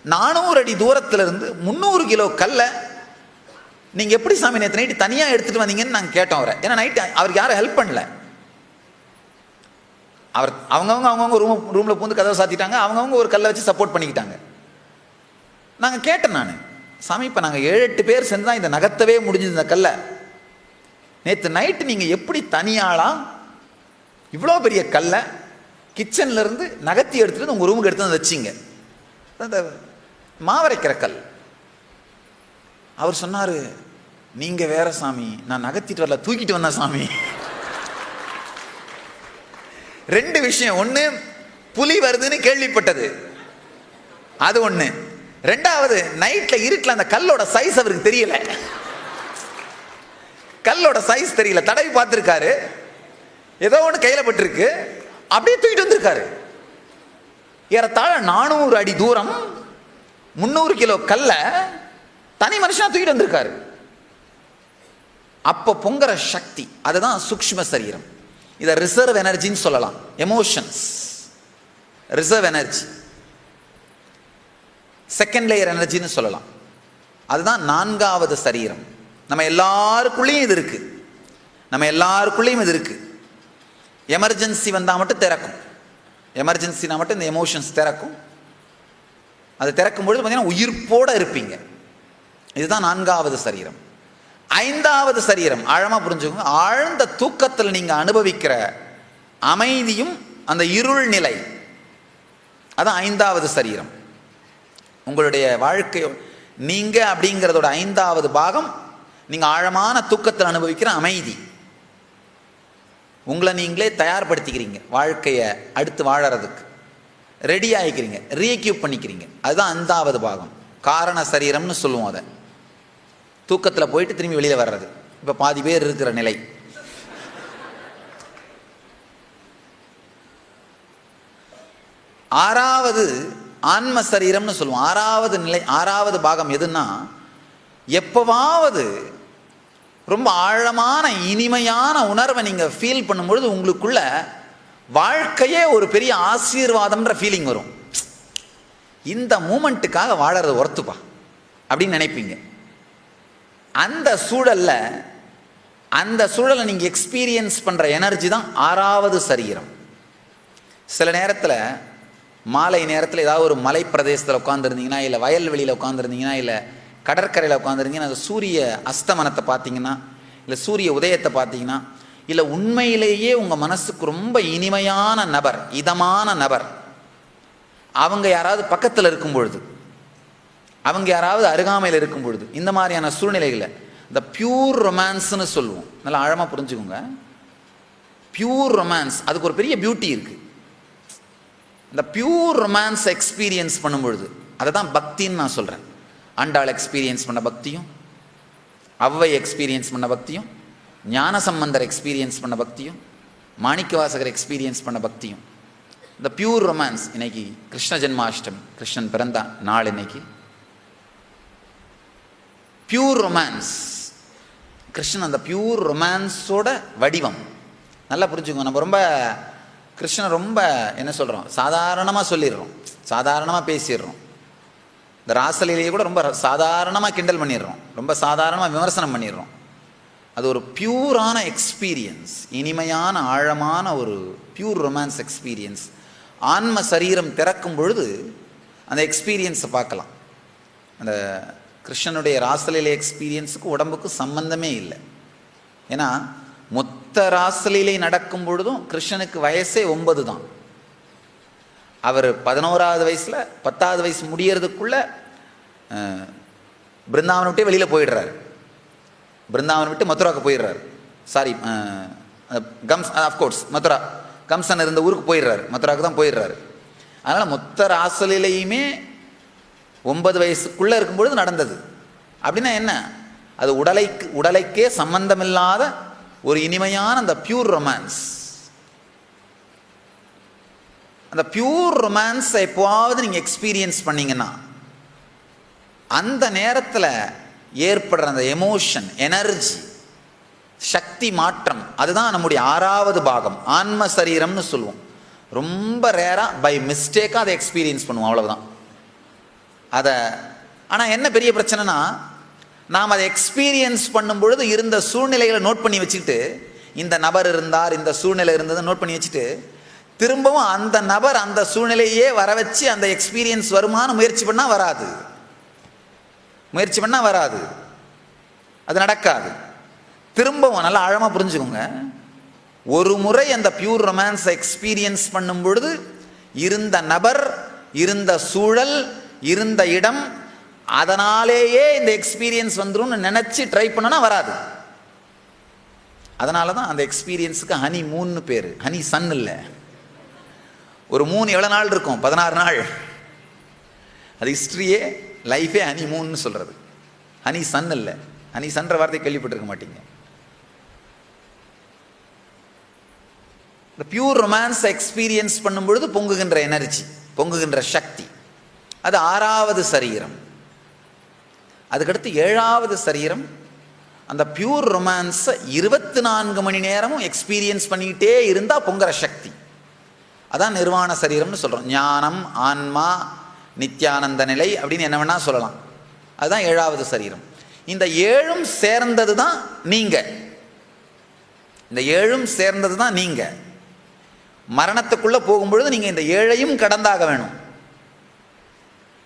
S1: 400 அடி தூரத்தில் இருந்து 300 கிலோ கல்லை நீங்கள் எப்படி சாமி நேற்று நைட்டு தனியாக எடுத்துகிட்டு வந்தீங்கன்னு நாங்கள் கேட்டோம் அவரை. ஏன்னா நைட்டு அவருக்கு யாரும் ஹெல்ப் பண்ணல. அவங்கவுங்க ரூமில் பூந்து கதவை சாத்திட்டாங்க. அவங்கவுங்க ஒரு கல்லை வச்சு சப்போர்ட் பண்ணிக்கிட்டாங்க. நாங்கள் கேட்டேன் நான், சாமி இப்போ நாங்கள் 7-8 பேர் சேர்ந்து தான் இந்த நகர்த்தவே முடிஞ்சது இந்த கல்லை. நேற்று நைட்டு நீங்கள் எப்படி தனியாளாக இவ்வளோ பெரிய கல்லை கிச்சன்லேருந்து நகர்த்தி எடுத்துகிட்டு உங்கள் ரூமுக்கு எடுத்து வச்சிங்க, அந்த மாவரைக்கிற கல். அவர் சொன்னார், நீங்கள் வேற சாமி, நான் நகர்த்திட்டு வரல, தூக்கிட்டு வந்தேன் சாமி. 2 விஷயம். ஒன்று, புலி வருதுன்னு கேள்விப்பட்டது, அது ஒன்று. 2வது, நைட்டில் இருட்டில் அந்த கல்லோட சைஸ் அவருக்கு தெரியல. கல்லோட சைஸ் தெரியல. தடவி பார்த்துருக்காரு, ஏதோ ஒன்று கையில் பட்டிருக்கு, அப்படியே தூக்கிட்டு வந்திருக்காரு. ஏறத்தாழ 400 அடி தூரம் 300 கிலோ கல்லை தனி மனுஷனா தூக்கிட்டு வந்திருக்காரு. அப்போ பொங்குற சக்தி, அதுதான் சூக்ஷ்ம சரீரம். இதை ரிசர்வ் எனர்ஜின்னு சொல்லலாம். Emotions, reserve energy, second layer எனர்ஜின்னு சொல்லலாம். அதுதான் 4வது சரீரம். நம்ம எல்லாருக்குள்ளேயும் இது இருக்கு. எமர்ஜென்சி வந்தால் மட்டும் திறக்கும். எமர்ஜென்சினா மட்டும் இந்த எமோஷன்ஸ் திறக்கும். அது திறக்கும் பொழுது பார்த்தீங்கன்னா உயிர்ப்போடு இருப்பீங்க. இதுதான் 4வது சரீரம். 5வது சரீரம், ஆழமாக புரிஞ்சுக்கோங்க, ஆழ்ந்த தூக்கத்தில் நீங்கள் அனுபவிக்கிற அமைதியும் அந்த இருள் நிலை, அதான் 5வது சரீரம். உங்களுடைய வாழ்க்கை நீங்கள் அப்படிங்கிறதோட 5வது பாகம் நீங்கள் ஆழமான தூக்கத்தில் அனுபவிக்கிற அமைதி. உங்களை நீங்களே தயார்படுத்திக்கிறீங்க, வாழ்க்கையை அடுத்து வாழறதுக்கு ரெடி ஆகிக்கிறீங்க, ரீஎக்யூப் பண்ணிக்கிறீங்க. அதுதான் 5வது பாகம், காரண சரீரம்னு சொல்லுவோம். அதை தூக்கத்தில் போயிட்டு திரும்பி வெளியில் வர்றது. இப்போ பாதி பேர் இருக்கிற நிலை. ஆறாவது ஆன்ம சரீரம்னு சொல்லுவோம். 6வது நிலை, 6வது பாகம் எதுன்னா, எப்பவாவது ரொம்ப ஆழமான இனிமையான உணர்வை நீங்கள் ஃபீல் பண்ணும்பொழுது உங்களுக்குள்ள வாழ்க்கையே ஒரு பெரிய ஆசீர்வாதம்ன்ற ஃபீலிங் வரும். இந்த மூமெண்ட்டுக்காக வாழறது ஒர்த்துப்பா அப்படின்னு நினைப்பீங்க. அந்த சூழலை நீங்கள் எக்ஸ்பீரியன்ஸ் பண்ணுற எனர்ஜி தான் 6வது சரீரம். சில நேரத்தில் மாலை நேரத்தில் ஏதாவது ஒரு மலை பிரதேசத்தில் உட்காந்துருந்தீங்கன்னா, இல்லை வயல்வெளியில் உட்காந்துருந்தீங்கன்னா, இல்லை கடற்கரையில் உட்காந்துருந்தீங்கன்னா, அந்த சூரிய அஸ்தமனத்தை பார்த்தீங்கன்னா, இல்லை சூரிய உதயத்தை பார்த்தீங்கன்னா, இல்லை உண்மையிலேயே உங்கள் மனசுக்கு ரொம்ப இனிமையான நபர், இதமான நபர், அவங்க யாராவது பக்கத்தில் இருக்கும் பொழுது, அவங்க யாராவது அருகாமையில் இருக்கும் பொழுது, இந்த மாதிரியான சூழ்நிலைகளை இந்த பியூர் ரொமான்ஸ்னு சொல்லுவோம். நல்லா ஆழமாக புரிஞ்சுக்கோங்க. பியூர் ரொமான்ஸ், அதுக்கு ஒரு பெரிய பியூட்டி இருக்குது. இந்த பியூர் ரொமான்ஸ் எக்ஸ்பீரியன்ஸ் பண்ணும்பொழுது அதை தான் பக்தின்னு நான் சொல்கிறேன். ஆண்டாள் எக்ஸ்பீரியன்ஸ் பண்ண பக்தியும், அவ்வை எக்ஸ்பீரியன்ஸ் பண்ண பக்தியும், ஞானசம்பந்தர் எக்ஸ்பீரியன்ஸ் பண்ண பக்தியும், மாணிக்கவாசகர் எக்ஸ்பீரியன்ஸ் பண்ண பக்தியும், இந்த பியூர் ரொமான்ஸ். இன்னைக்கு கிருஷ்ண ஜென்மாஷ்டமி, கிருஷ்ணன் பிறந்த நாள் இன்னைக்கு. பியூர் ரொமான்ஸ், கிருஷ்ணன் அந்த பியூர் ரொமான்ஸோட வடிவம். நல்லா புரிஞ்சுக்கோங்க. நம்ம ரொம்ப கிருஷ்ணனை ரொம்ப என்ன சொல்கிறோம், சாதாரணமாக சொல்லிடுறோம், சாதாரணமாக பேசிடுறோம். இந்த ராசலீலையை கூட ரொம்ப சாதாரணமாக கிண்டல் பண்ணிடுறோம், ரொம்ப சாதாரணமாக விமர்சனம் பண்ணிடுறோம். அது ஒரு பியூரான எக்ஸ்பீரியன்ஸ், இனிமையான ஆழமான ஒரு பியூர் ரொமான்ஸ் எக்ஸ்பீரியன்ஸ். ஆன்ம சரீரம் திறக்கும் பொழுது அந்த எக்ஸ்பீரியன்ஸை பார்க்கலாம். அந்த கிருஷ்ணனுடைய ராசலீலை எக்ஸ்பீரியன்ஸுக்கு உடம்புக்கு சம்பந்தமே இல்லை. ஏன்னா மொத்த ராசலீலை நடக்கும் பொழுதும் கிருஷ்ணனுக்கு வயசே 9 தான். அவர் 11வது வயசில் 10வது வயசு முடியறதுக்குள்ள பிருந்தாவனை விட்டு வெளியில் போயிடுறாரு. பிருந்தாவனை விட்டு மதுராவுக்கு போயிடுறாரு. சாரி, அஃப்கோர்ஸ் மதுரா, கம்சன் இருந்த ஊருக்கு போயிடுறாரு, மதுராவுக்கு தான் போயிடுறாரு. அதனால் மொத்த ராசலீலையுமே 9 வயசுக்குள்ளே இருக்கும்பொழுது நடந்தது. அப்படின்னா என்ன? அது உடலைக்கே சம்பந்தமில்லாத ஒரு இனிமையான அந்த பியூர் ரொமான்ஸ். அந்த பியூர் ரொமான்ஸை எப்போவாவது நீங்கள் எக்ஸ்பீரியன்ஸ் பண்ணீங்கன்னா அந்த நேரத்தில் ஏற்படுற அந்த எமோஷன், எனர்ஜி, சக்தி மாற்றம், அதுதான் நம்முடைய 6வது பாகம், ஆன்ம சரீரம்னு சொல்லுவோம். ரொம்ப ரேராக பை மிஸ்டேக்காக அதை எக்ஸ்பீரியன்ஸ் பண்ணுவோம், அவ்வளவுதான். அதை ஆனால் என்ன பெரிய பிரச்சனைனா, நாம் அதை எக்ஸ்பீரியன்ஸ் பண்ணும் பொழுது இருந்த சூழ்நிலைகளை நோட் பண்ணி வச்சுக்கிட்டு, இந்த நபர் இருந்தார், இந்த சூழ்நிலை இருந்ததை நோட் பண்ணி வச்சுட்டு, திரும்பவும் அந்த நபர் அந்த சூழ்நிலையே வர வச்சு அந்த எக்ஸ்பீரியன்ஸ் வருமானு முயற்சி பண்ணால் வராது. அது நடக்காது. திரும்பவும் நல்லா ஆழமாக புரிஞ்சுக்கோங்க. ஒரு முறை அந்த பியூர் ரொமான்ஸ் எக்ஸ்பீரியன்ஸ் பண்ணும் பொழுது இருந்த நபர், இருந்த சூழல், இருந்த இடம், அதனாலேயே இந்த எக்ஸ்பீரியன்ஸ் வந்துடும் நினைச்சு ட்ரை பண்ணனா வராது. அதனால தான் அந்த எக்ஸ்பீரியன்ஸுக்கு ஹனி மூன்னு பேர். ஹனி சன் இல்லை. ஒரு மூன் எவ்வளோ நாள் இருக்கும்? 16 நாள். அது ஹிஸ்ட்ரியே, லைஃபே ஹனி மூன்னு சொல்றது. ஹனி சன் இல்லை. ஹனி சன்ற வார்த்தை கேள்விப்பட்டிருக்க மாட்டீங்க. இந்த பியூர் ரொமான்ஸ் எக்ஸ்பீரியன்ஸ் பண்ணும் பொழுது பொங்குகின்ற எனர்ஜி, பொங்குகின்ற சக்தி, அது 6வது சரீரம். அதுக்கடுத்து 7வது சரீரம். அந்த பியூர் ரொமான்ஸை 24 மணி நேரமும் எக்ஸ்பீரியன்ஸ் பண்ணிக்கிட்டே இருந்தால் பொங்குற சக்தி, அதான் நிர்வாண சரீரம்னு சொல்கிறோம். ஞானம், ஆன்மா, நித்யானந்த நிலை அப்படின்னு என்ன வேணா சொல்லலாம். அதுதான் 7வது சரீரம். இந்த 7ம் சேர்ந்தது தான் நீங்கள். இந்த 7ம் சேர்ந்தது தான் நீங்கள். மரணத்துக்குள்ளே போகும்பொழுது நீங்கள் இந்த 7ஐயும் கடந்தாக வேணும்.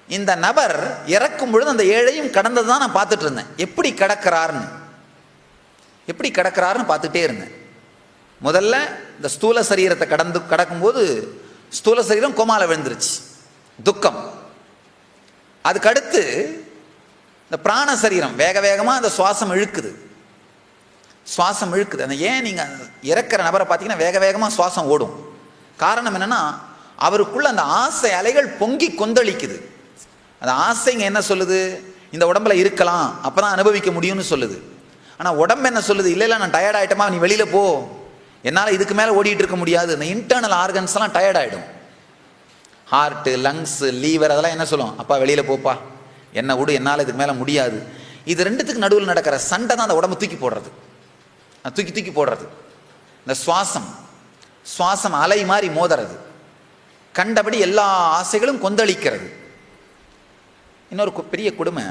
S1: இந்த நபர் இறக்கும் பொழுது அந்த 7ஐயும் கடந்தது தான் நான் பார்த்துட்டு இருந்தேன். எப்படி கடக்கிறாருன்னு பார்த்துட்டே இருந்தேன். முதல்ல இந்த ஸ்தூல சரீரத்தை கடக்கும்போது ஸ்தூல சரீரம் கோமால விழுந்துருச்சு, துக்கம். அதுக்கடுத்து இந்த பிராண சரீரம் வேக வேகமாக அந்த சுவாசம் இழுக்குது. அந்த ஏன் நீங்கள் இறக்கிற நபரை பார்த்தீங்கன்னா வேக வேகமாக சுவாசம் ஓடும். காரணம் என்னன்னா, அவருக்குள்ள அந்த ஆசை அலைகள் பொங்கி கொந்தளிக்குது. அந்த ஆசைங்க என்ன சொல்லுது? இந்த உடம்புல இருக்கலாம், அப்பதான் அனுபவிக்க முடியும்னு சொல்லுது. ஆனால் உடம்பு என்ன சொல்லுது? இல்லை நான் டயர்ட் ஆகிட்டமா, நீ வெளியில் போ, என்னால் இதுக்கு மேலே ஓடிட்டு இருக்க முடியாது. இந்த இன்டர்னல் ஆர்கன்ஸ் எல்லாம் டயர்ட் ஆகிடும். ஹார்ட்டு, லங்ஸ், லீவர் அதெல்லாம் என்ன சொல்லும்? அப்பா வெளியில் போப்பா, என்ன விடு, என்னால் இதுக்கு மேலே முடியாது. இது ரெண்டுத்துக்கு நடுவில் நடக்கிற சண்டை தான் அந்த உடம்பு தூக்கி போடுறது. இந்த சுவாசம் அலை மாதிரி மோதுறது, கண்டபடி எல்லா ஆசைகளும் கொந்தளிக்கிறது. இன்னொரு பெரிய கொடுமை,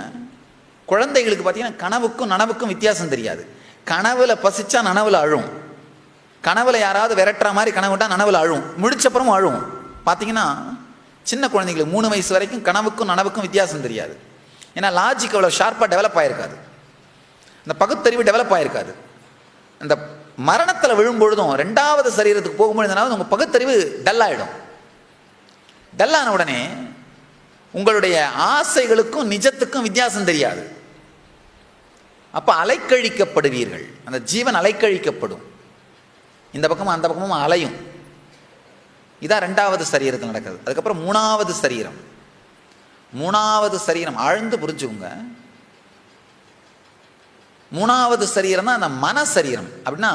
S1: குழந்தைகளுக்கு பார்த்தீங்கன்னா கனவுக்கும் நனவுக்கும் வித்தியாசம் தெரியாது. கனவுல பசிச்சா நனவுல அழும், கனவுல யாராவது விரட்டுற மாதிரி கனவுட்டா நனவுல அழும், முழிச்சப்புறமும் அழும். பார்த்தீங்கன்னா சின்ன குழந்தைங்களுக்கு 3 வயசு வரைக்கும் கனவுக்கும் நனவுக்கும் வித்தியாசம் தெரியாது. ஏன்னா லாஜிக் அவ்வளோ ஷார்ப்பாக டெவலப் ஆகிருக்காது, இந்த பகுத்தறிவு டெவலப் ஆகிருக்காது. இந்த மரணத்தில் விழும்பொழுதும் 2வது சரீரத்துக்கு போகும்பொழுது உங்கள் பகுத்தறிவு டல்லான உடனே உங்களுடைய ஆசைகளுக்கும் நிஜத்துக்கும் வித்தியாசம் தெரியாது. அப்போ அலைக்கழிக்கப்படுவீர்கள், அந்த ஜீவன் அலைக்கழிக்கப்படும், இந்த பக்கமும் அந்த பக்கமும் அலையும். இதான் 2வது சரீரத்தில் நடக்குது. அதுக்கப்புறம் 3வது சரீரம் ஆழ்ந்து புரிஞ்சுக்கோங்க. 3வது சரீரம் தான் அந்த மன சரீரம். அப்படின்னா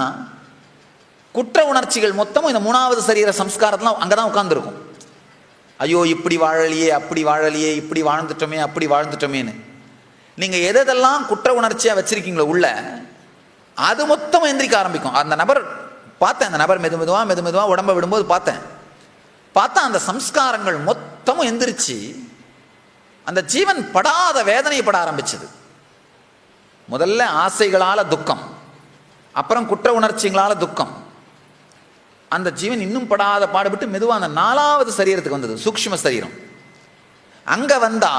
S1: குற்ற உணர்ச்சிகள் மொத்தமும் இந்த 3வது சரீர சம்ஸ்காரத்தில் அங்கே தான் உட்கார்ந்துருக்கும். ஐயோ இப்படி வாழலையே, அப்படி வாழலையே, இப்படி வாழ்ந்துட்டோமே, அப்படி வாழ்ந்துட்டோமேன்னு நீங்கள் எதெல்லாம் குற்ற உணர்ச்சியாக வச்சிருக்கீங்களோ உள்ள, அது மொத்தம் எந்திரிக்க ஆரம்பிக்கும். அந்த நபர் பார்த்தேன், அந்த நபர் மெதுமெதுவாக உடம்பை விடும்போது பார்த்தா அந்த சம்ஸ்காரங்கள் மொத்தமும் எந்திரிச்சு அந்த ஜீவன் படாத வேதனைப்பட ஆரம்பிச்சது. முதல்ல ஆசைகளால் துக்கம், அப்புறம் குற்ற உணர்ச்சிகளால் துக்கம், அந்த ஜீவன் இன்னும் படாத பாடுபட்டு மெதுவாக அந்த 4வது சரீரத்துக்கு வந்தது, சூக்ஷ்ம சரீரம். அங்கே வந்தா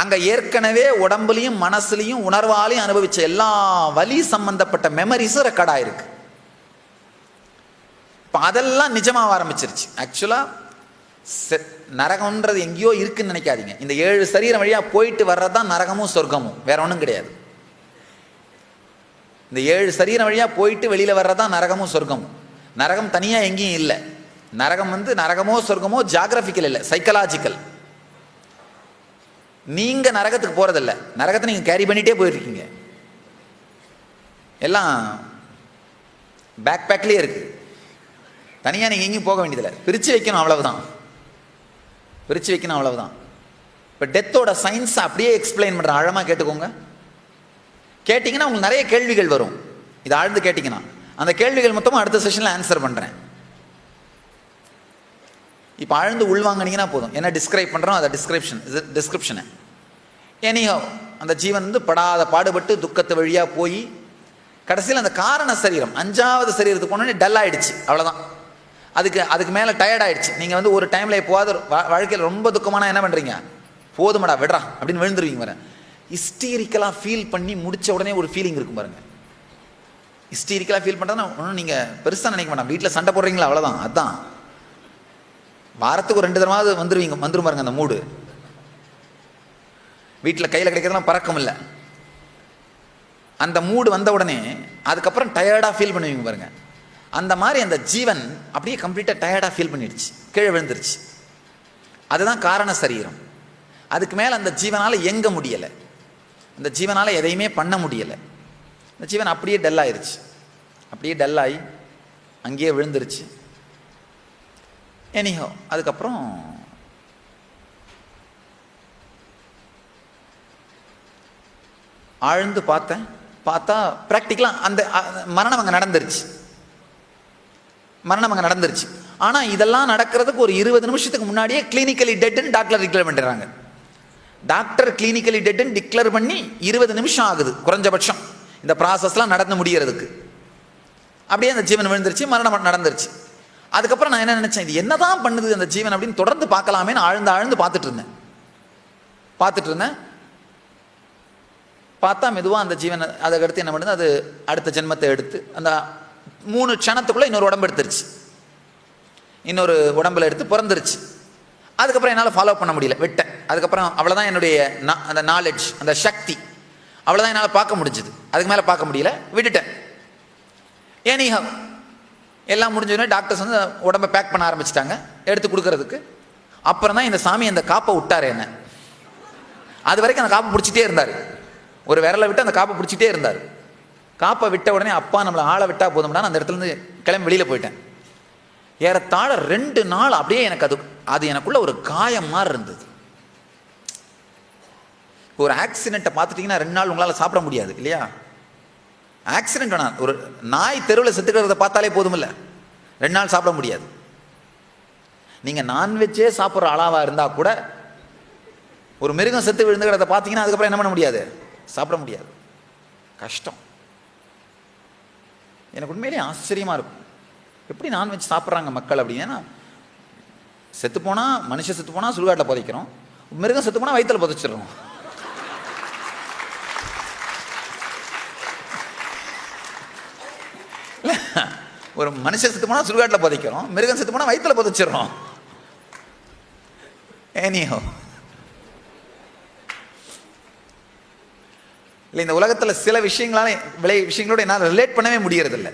S1: அங்க ஏற்கனவே உடம்புலையும் மனசுலையும் உணர்வாலையும் அனுபவிச்ச எல்லா வலி சம்பந்தப்பட்ட மெமரிஸும் ரெக்கார்ட் ஆயிருக்கு. இப்போ அதெல்லாம் நிஜமாக ஆரம்பிச்சிருச்சு. ஆக்சுவலா நரகம்ன்றது எங்கேயோ இருக்குன்னு நினைக்காதீங்க. இந்த 7 சரீரம் வழியா போயிட்டு வர்றதுதான் நரகமும் சொர்க்கமும், வேற ஒன்றும் கிடையாது. இந்த 7 சரீரம் வழியா போயிட்டு வெளியில வர்றதுதான் நரகமும் சொர்க்கமும். நரகம் தனியா எங்கேயும் இல்லை. நரகம் நரகமோ சொர்க்கமோ ஜியாகிரபிக்கல் இல்லை, சைக்கலாஜிக்கல். நீங்க நரகத்துக்கு போறதில்ல, நரகத்தை நீங்க கேரி பண்ணிட்டே போயிருக்கீங்க. எல்லாம் பேக் பேக்லயே இருக்கு. தனியா நீங்க எங்கேயும் போக வேண்டியதில்லை, பிரிச்சு வைக்கணும் அவ்வளவுதான், பிரிச்சு வைக்கணும் அவ்வளவுதான். இப்போ டெத்தோட சயின்ஸ் அப்படியே எக்ஸ்பிளைன் பண்றேன், ஆழமா கேட்டுக்கோங்க. கேட்டீங்கன்னா உங்களுக்கு நிறைய கேள்விகள் வரும். இதை ஆழ்ந்து கேட்டீங்கன்னா அந்த கேள்விகள் மொத்தமாக அடுத்த செஷன்ல ஆன்சர் பண்றேன். இப்போ ஆழ்ந்து உள்வாங்கினீங்கன்னா போதும். என்ன டிஸ்கிரைப் பண்ணுறோம் அதை டிஸ்கிரிப்ஷனை. எனிஹோ அந்த ஜீவன் படாத பாடுபட்டு துக்கத்து வழியாக போய் கடைசியில் அந்த காரண சரீரம் 5வது சரீரத்துக்கு போனோடனே டல் ஆகிடுச்சு, அவ்வளோதான். அதுக்கு மேலே டயர்ட் ஆகிடுச்சு. நீங்கள் ஒரு டைமில் எப்போவாது வாழ்க்கையில் ரொம்ப துக்கமான என்ன பண்ணுறீங்க, போதுமடா விடுறா அப்படின்னு விழுந்துருவீங்க. வர ஹிஸ்டீரிக்கலாக ஃபீல் பண்ணி முடித்த உடனே ஒரு ஃபீலிங் இருக்கும் பாருங்கள். ஹிஸ்டீரிக்கலாக ஃபீல் பண்ணுறதுனா ஒன்றும் நீங்கள் பெருசாக நினைக்க மாட்டாங்க. வீட்டில் சண்டை போடுறீங்களா, அவ்வளோதான். அதுதான் வாரத்துக்கு ஒரு 2 தடவை வந்துரும் பாருங்க அந்த மூடு. வீட்டில் கையில் கிடைக்கிறதுலாம் பறக்கம் இல்லை. அந்த மூடு வந்த உடனே அதுக்கப்புறம் டயர்டாக ஃபீல் பண்ணுவீங்க பாருங்க. அந்த மாதிரி அந்த ஜீவன் அப்படியே கம்ப்ளீட்டாக டயர்டாக ஃபீல் பண்ணிடுச்சு, கீழே விழுந்துருச்சு. அதுதான் காரண சரீரம். அதுக்கு மேலே அந்த ஜீவனால் இயங்க முடியலை, அந்த ஜீவனால் எதையுமே பண்ண முடியலை. இந்த ஜீவன் அப்படியே டல் ஆயிடுச்சு, அப்படியே டல் ஆகி அங்கேயே விழுந்துருச்சு. எனிஹோ அதுக்கப்புறம் ஆழ்ந்து பார்த்தா ப்ராக்டிக்கலாக அந்த மரணம் அங்கே நடந்துருச்சு. ஆனால் இதெல்லாம் நடக்கிறதுக்கு ஒரு 20 நிமிஷத்துக்கு முன்னாடியே கிளினிக்கலி டெட்னு டாக்டர் டிக்ளேர் பண்ணுறாங்க. டாக்டர் கிளினிக்கலி டெட்னு டிக்ளேர் பண்ணி 20 நிமிஷம் ஆகுது குறைஞ்சபட்சம் இந்த ப்ராசஸ்லாம் நடந்து முடியறதுக்கு. அப்படியே அந்த ஜீவன் விழுந்துருச்சு, மரணம் நடந்துருச்சு. அதுக்கப்புறம் நான் என்ன நினைச்சேன், இது என்னதான் பண்ணுது அந்த ஜீவன் அப்படின்னு தொடர்ந்து பார்க்கலாமேன்னு ஆழ்ந்து பார்த்துட்டு இருந்தேன். பார்த்தா மெதுவாக அந்த ஜீவன் அதுக்கடுத்து என்ன பண்ணுது, அது அடுத்த ஜென்மத்தை எடுத்து அந்த 3 க்ஷணத்துக்குள்ள இன்னொரு உடம்பு எடுத்துருச்சு, இன்னொரு உடம்புல எடுத்து பிறந்துருச்சு. அதுக்கப்புறம் என்னால் ஃபாலோ பண்ண முடியல, விட்டேன். அதுக்கப்புறம் அவ்வளோதான் என்னுடைய அந்த நாலேஜ், அந்த சக்தி அவ்வளோதான் என்னால் பார்க்க முடிஞ்சுது. அதுக்கு மேலே பார்க்க முடியல, விட்டுட்டேன். எனிஹவ் எல்லாம் முடிஞ்சோடனே டாக்டர்ஸ் உடம்பை பேக் பண்ண ஆரம்பிச்சிட்டாங்க எடுத்து கொடுக்கறதுக்கு. அப்புறம் தான் இந்த சாமி அந்த காப்பை விட்டார் என்ன. அது வரைக்கும் அந்த காப்பை பிடிச்சிட்டே இருந்தார், ஒரு விரலை விட்டு அந்த காப்பை பிடிச்சிட்டே இருந்தார். காப்பை விட்ட உடனே அப்பா நம்மளை ஆளை விட்டா போதும்னா அந்த இடத்துலேருந்து கிளம்பி வெளியில் போயிட்டேன். ஏறத்தாழ 2 நாள் அப்படியே எனக்கு அது எனக்குள்ள ஒரு காயம் மாதிரி இருந்தது. ஒரு ஆக்சிடென்ட்டை பார்த்துட்டிங்கன்னா 2 நாள் உங்களால் சாப்பிட முடியாது இல்லையா. ஆக்சிடென்ட் வேணாம், ஒரு நாய் தெருவில் செத்துக்கிறத பார்த்தாலே போதும் இல்லை, 2 நாள் சாப்பிட முடியாது. நீங்கள் நான்வெஜ்ஜே சாப்பிட்ற அளவாக இருந்தால் கூட ஒரு மிருகம் செத்து விழுந்துக்கிறத பார்த்தீங்கன்னா அதுக்கப்புறம் என்ன பண்ண முடியாது, சாப்பிட முடியாது, கஷ்டம். எனக்கு உண்மையிலேயே ஆச்சரியமாக இருக்கும், எப்படி நான்வெஜ் சாப்பிட்றாங்க மக்கள் அப்படின்னா. மனுஷன் செத்து போனால் சுடுகாட்டில் புதைக்கிறோம், மிருகம் செத்து போனால் வயிற்றில் புதைச்சிடுறோம். ஒரு மனுஷன் செத்து போனால் சுடுகாட்டில் புதைக்கிறோம், மிருகம் செத்து போனால் வயிற்றில் புதைச்சிடுறோம். ஏனியோ இல்லை, இந்த உலகத்தில் சில விஷயங்களோட என்னால் ரிலேட் பண்ணவே முடியறதில்லை.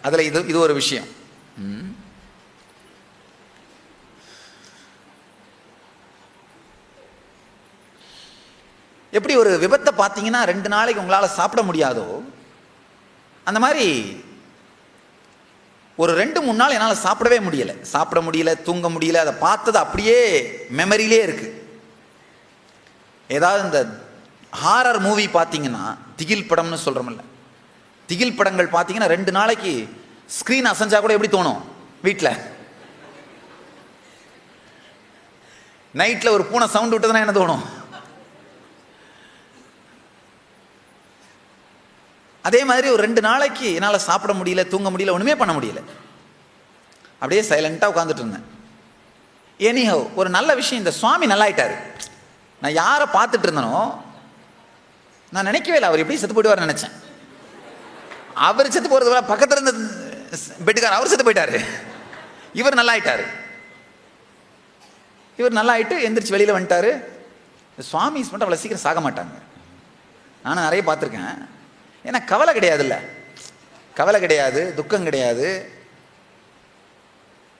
S1: அதில் இது ஒரு விஷயம். எப்படி ஒரு விபத்தை பார்த்தீங்கன்னா 2 நாளைக்கு உங்களால் சாப்பிட முடியாதோ, அந்த மாதிரி ஒரு 2-3 நாள் என்னால் சாப்பிட முடியல, தூங்க முடியல. அதை பார்த்தது அப்படியே மெமரியிலே இருக்கு. ஏதாவது இந்த ஹாரர் மூவி பார்த்தீங்கன்னா, திகில் படம்னு சொல்கிறோம்ல, திகில் படங்கள் பார்த்தீங்கன்னா 2 நாளைக்கு ஸ்க்ரீன் அசைஞ்சா கூட எப்படி தோணும், வீட்டில் நைட்டில் ஒரு பூனை சவுண்ட் விட்டதுன்னா என்ன தோணும், அதே மாதிரி ஒரு 2 நாளைக்கு என்னால் சாப்பிட முடியல, தூங்க முடியல, ஒன்றுமே பண்ண முடியல. அப்படியே சைலண்ட்டாக உட்காந்துட்டு இருந்தேன். எனிஹவ் ஒரு நல்ல விஷயம், இந்த சுவாமி நல்லாயிட்டாரு. நான் யாரை பார்த்துட்டு இருந்தனோ நான் நினைக்கவே இல்லை அவர் எப்படி செத்து போயிடுவார் நினைச்சேன். அவர் செத்து போறது பக்கத்துல இருந்த பெட்டுக்காரர் அவர் செத்து போயிட்டாரு. இவர் நல்லா ஆயிட்டாரு. இவர் நல்லா ஆயிட்டு எந்திரிச்சு வெளியில வந்துட்டாரு. சுவாமிஸ் மட்டும் அவ்வளோ சீக்கிரம் சாக மாட்டாங்க. நானும் நிறைய பார்த்துருக்கேன். ஏன்னா கவலை கிடையாதுல்ல, கவலை கிடையாது, துக்கம் கிடையாது,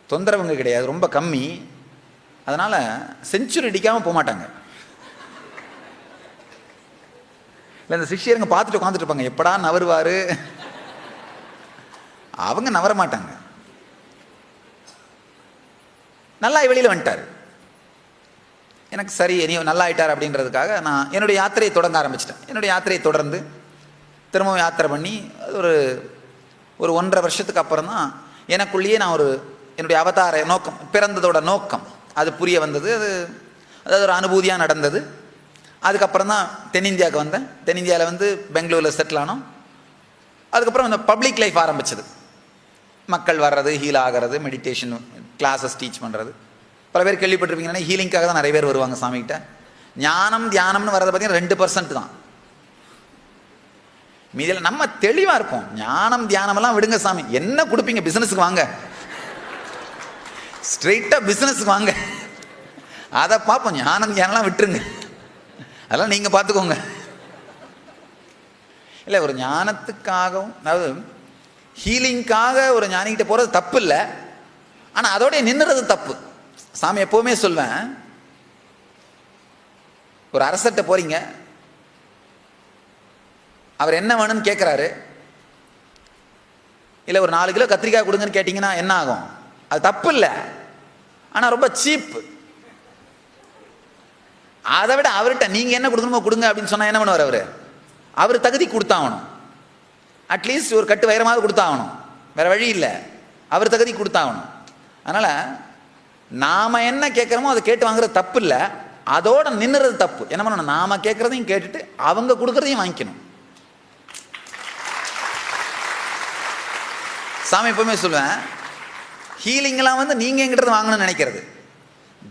S1: தொந்தரவுங்க கிடையாது, ரொம்ப கம்மி. அதனால செஞ்சுரி அடிக்காம போக மாட்டாங்க. இல்லை இந்த சிஷ்யருங்க பார்த்துட்டு உட்காந்துட்டு இருப்பாங்க, எப்படா நவருவாரு. அவங்க நவர மாட்டாங்க. நல்லா வெளியில் வந்துட்டார். எனக்கு சரி இனி நல்லா ஆயிட்டார் அப்படின்றதுக்காக நான் என்னுடைய யாத்திரையை தொடங்க ஆரம்பிச்சிட்டேன். என்னுடைய யாத்திரையை தொடர்ந்து திரும்பவும் யாத்திரை பண்ணி ஒரு 1.5 வருஷத்துக்கு அப்புறம் தான் எனக்குள்ளேயே நான் என்னுடைய அவதார நோக்கம், பிறந்ததோட நோக்கம் அது புரிய வந்தது. அதாவது ஒரு அனுபூதியாக நடந்தது. அதுக்கப்புறம் தான் தென்னிந்தியாவுக்கு வந்தேன். தென்னிந்தியாவில் வந்து பெங்களூரில் செட்டில் ஆனோம். அதுக்கப்புறம் அந்த பப்ளிக் லைஃப் ஆரம்பிச்சது. மக்கள் வர்றது, ஹீல் ஆகிறது, மெடிடேஷன் கிளாஸஸ் டீச் பண்ணுறது. பல பேர் கேள்விப்பட்டிருப்பீங்கன்னா ஹீலிங்காக தான் நிறைய பேர் வருவாங்க சாமிகிட்ட. ஞானம் தியானம்னு வர்றது பார்த்தீங்கன்னா 2% தான். மீதியில் நம்ம தெளிவாக இருப்போம். ஞானம் தியானமெல்லாம் விடுங்க சாமி, என்ன கொடுப்பீங்க? பிஸ்னஸுக்கு வாங்க, ஸ்ட்ரெயிட்டாக பிஸ்னஸுக்கு வாங்க, அதை பார்ப்போம். ஞானம் தியானம்லாம் விட்டுருங்க, அதெல்லாம் நீங்கள் பார்த்துக்கோங்க. இல்லை, ஒரு ஞானத்துக்காகவும் அதாவது ஹீலிங்காக ஒரு ஞானிகிட்ட போகிறது தப்பு இல்லை. ஆனால் அதோடய நின்றுறது தப்பு. சாமி எப்போவுமே சொல்வேன், ஒரு அரசர்கிட்ட போறீங்க, அவர் என்ன வேணும்னு கேட்குறாரு. இல்லை ஒரு 4 கிலோ கத்திரிக்காய் கொடுங்கன்னு கேட்டிங்கன்னா என்ன ஆகும்? அது தப்பு இல்லை, ஆனால் ரொம்ப சீப். அதை விட அவர்கிட்ட நீங்கள் என்ன கொடுக்கணுமோ கொடுங்க அப்படின்னு சொன்னால் என்ன பண்ணுவார்? அவர் தகுதி கொடுத்தாகணும். அட்லீஸ்ட் ஒரு கட்டு வைரமாவது கொடுத்தாகணும், வேற வழி இல்லை. அவர் தகுதி கொடுத்தாகணும். அதனால் நாம் என்ன கேட்குறோமோ அதை கேட்டு வாங்குறது தப்பு இல்லை, அதோட நின்றுறது தப்பு. என்ன பண்ணணும்? நாம் கேட்குறதையும் கேட்டுட்டு அவங்க கொடுக்குறதையும் வாங்கிக்கணும். சாமி எப்பவுமே சொல்லுவேன், ஹீலிங்லாம் வந்து நீங்கள் எங்கிட்ட வாங்கணும்னு நினைக்கிறது,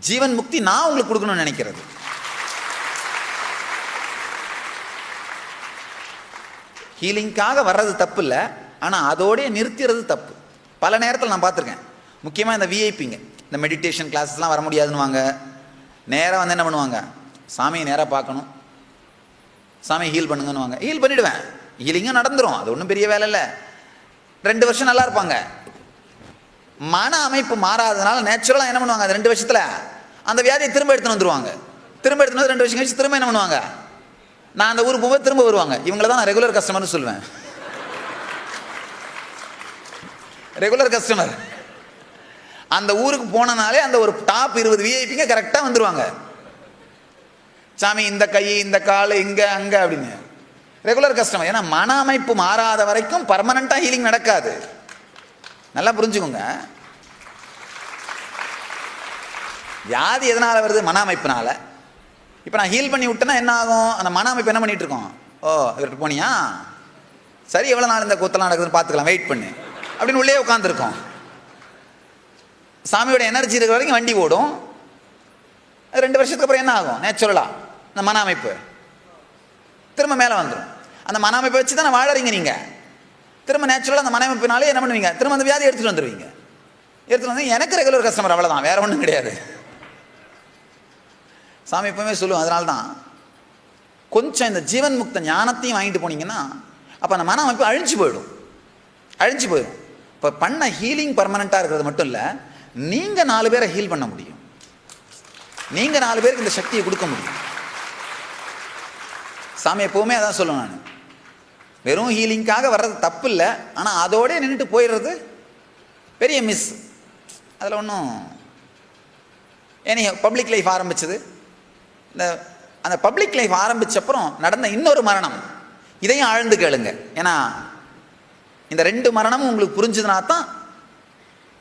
S1: ஜீவன் முக்தி நான் உங்களுக்கு கொடுக்கணும்னு நினைக்கிறது. ஹீலிங்காக வர்றது தப்பு இல்லை, ஆனால் அதோடய நிறுத்திடுறது தப்பு. பல நேரத்தில் நான் பார்த்துருக்கேன். முக்கியமாக இந்த விஐபிங்க, இந்த மெடிடேஷன் கிளாஸஸ்லாம் வர முடியாதுன்னு வாங்க. நேராக வந்து என்ன பண்ணுவாங்க? சாமியை நேராக பார்க்கணும், சாமி ஹீல் பண்ணுங்கன்னு வாங்க. ஹீல் பண்ணிவிடுவேன், ஹீலிங்காக நடந்துடும், அது ஒன்றும் பெரிய வேலை இல்லை. 2 வருஷம் நல்லா இருப்பாங்க. மன அமைப்பு மாறாததுனால நேச்சுரலாக என்ன பண்ணுவாங்க? அது 2 வருஷத்தில் அந்த வியாதியை திரும்ப எடுத்துன்னு வந்துடுவாங்க. திரும்ப எடுத்துன்னு வந்து 2 வருஷம் கழிச்சு திரும்ப என்ன பண்ணுவாங்க? நான் அந்த ஊருக்கு போகும்போது திரும்ப வருவாங்க. இவங்கள தான் நான் ரெகுலர் கஸ்டமர்னு சொல்லுவேன். Regular customer. அந்த ஊருக்கு போனனாலே அந்த ஒரு டாப் 20 விஐபிங்க கரெக்டாக வந்துடுவாங்க. சாமி இந்த கை இந்த கால் இங்கே அங்கே அப்படின்னு ரெகுலர் கஸ்டமர். ஏன்னா மன அமைப்பு மாறாத வரைக்கும் பர்மனண்ட்டாக ஹீலிங் நடக்காது. நல்லா புரிஞ்சுக்கோங்க. வியாதி எதனால் வருது? மன அமைப்புனால. இப்போ நான் ஹீல் பண்ணி விட்டேன்னா என்ன ஆகும்? அந்த மன அமைப்பு என்ன பண்ணிட்டு இருக்கோம்? ஓ இவர்கிட்ட போனியா, சரி எவ்வளோ நாள் இந்த கூத்தெல்லாம் நடக்குதுன்னு பார்த்துக்கலாம், வெயிட் பண்ணு அப்படின்னு உள்ளே உட்காந்துருக்கோம். சாமியோட எனர்ஜி இருக்கிற வரைக்கும் வண்டி ஓடும். 2 வருஷத்துக்கு அப்புறம் என்ன ஆகும்? நேச்சுரலாக இந்த மன அமைப்பு திரும்ப மேலே வந்துடும். அந்த மன அமைப்பை வச்சு தானே வாழறீங்க நீங்கள். திரும்ப நேச்சுரலாக அந்த மன அமைப்பினாலே என்ன பண்ணுவீங்க? திரும்ப அந்த வியாதி எடுத்துகிட்டு வந்துடுவீங்க. எடுத்துகிட்டு வந்து எனக்கு ரெகுலர் கஸ்டமர், அவ்வளோதான், வேற ஒன்றும் கிடையாது. சாமி எப்பவுமே சொல்லுவோம். அதனால தான் கொஞ்சம் இந்த ஜீவன் முக்த ஞானத்தையும் வாங்கிட்டு போனீங்கன்னா அப்போ அந்த மன அமைப்பு அழிஞ்சு போயிடும். இப்போ பண்ண ஹீலிங் பர்மனெண்ட்டாக இருக்கிறது மட்டும் இல்லை, நீங்கள் 4 பேரை ஹீல் பண்ண முடியும். நீங்கள் 4 பேருக்கு இந்த சக்தியை கொடுக்க முடியும். சாமி எப்போவுமே அதான் சொல்லுவேன் நான், வெறும் ஹீலிங்காக வர்றது தப்பு இல்லை, ஆனால் அதோடய நின்றுட்டு போயிடுறது பெரிய மிஸ். அதில் ஒன்றும் ஏனி பப்ளிக் லைஃப் ஆரம்பிச்சது. அந்த பப்ளிக் லைஃப் ஆரம்பித்தப்புறம் நடந்த இன்னொரு மரணம், இதையும் ஆழ்ந்து கேளுங்க. ஏன்னா இந்த 2 மரணமும் உங்களுக்கு புரிஞ்சதுனா தான்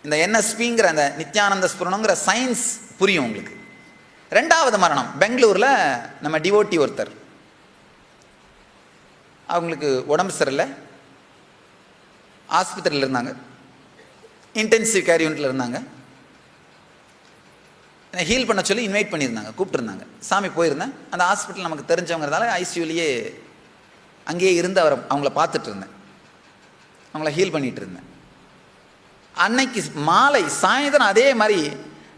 S1: இந்த என்எஸ்பிங்கிற அந்த நித்யானந்த ஸ்புரணங்கிற சயின்ஸ் புரியும் உங்களுக்கு. 2வது மரணம் பெங்களூரில் நம்ம டிவோட்டி ஒருத்தர், அவங்களுக்கு உடம்பு சரியில்லை, ஆஸ்பத்திரியில் இருந்தாங்க, இன்டென்சிவ் கேர் யூனிட்டில் இருந்தாங்க. ஹீல் பண்ண சொல்லி இன்வைட் பண்ணியிருந்தாங்க, கூப்பிட்டுருந்தாங்க. சாமி போயிருந்தேன். அந்த ஹாஸ்பிட்டல் நமக்கு தெரிஞ்சவங்கிறதால ஐசியூலேயே அங்கேயே இருந்து அவங்கள பார்த்துட்டு இருந்தேன், அவங்கள ஹீல் பண்ணிகிட்டு இருந்தேன். அன்னைக்கு மாலை சாயந்தரம் அதே மாதிரி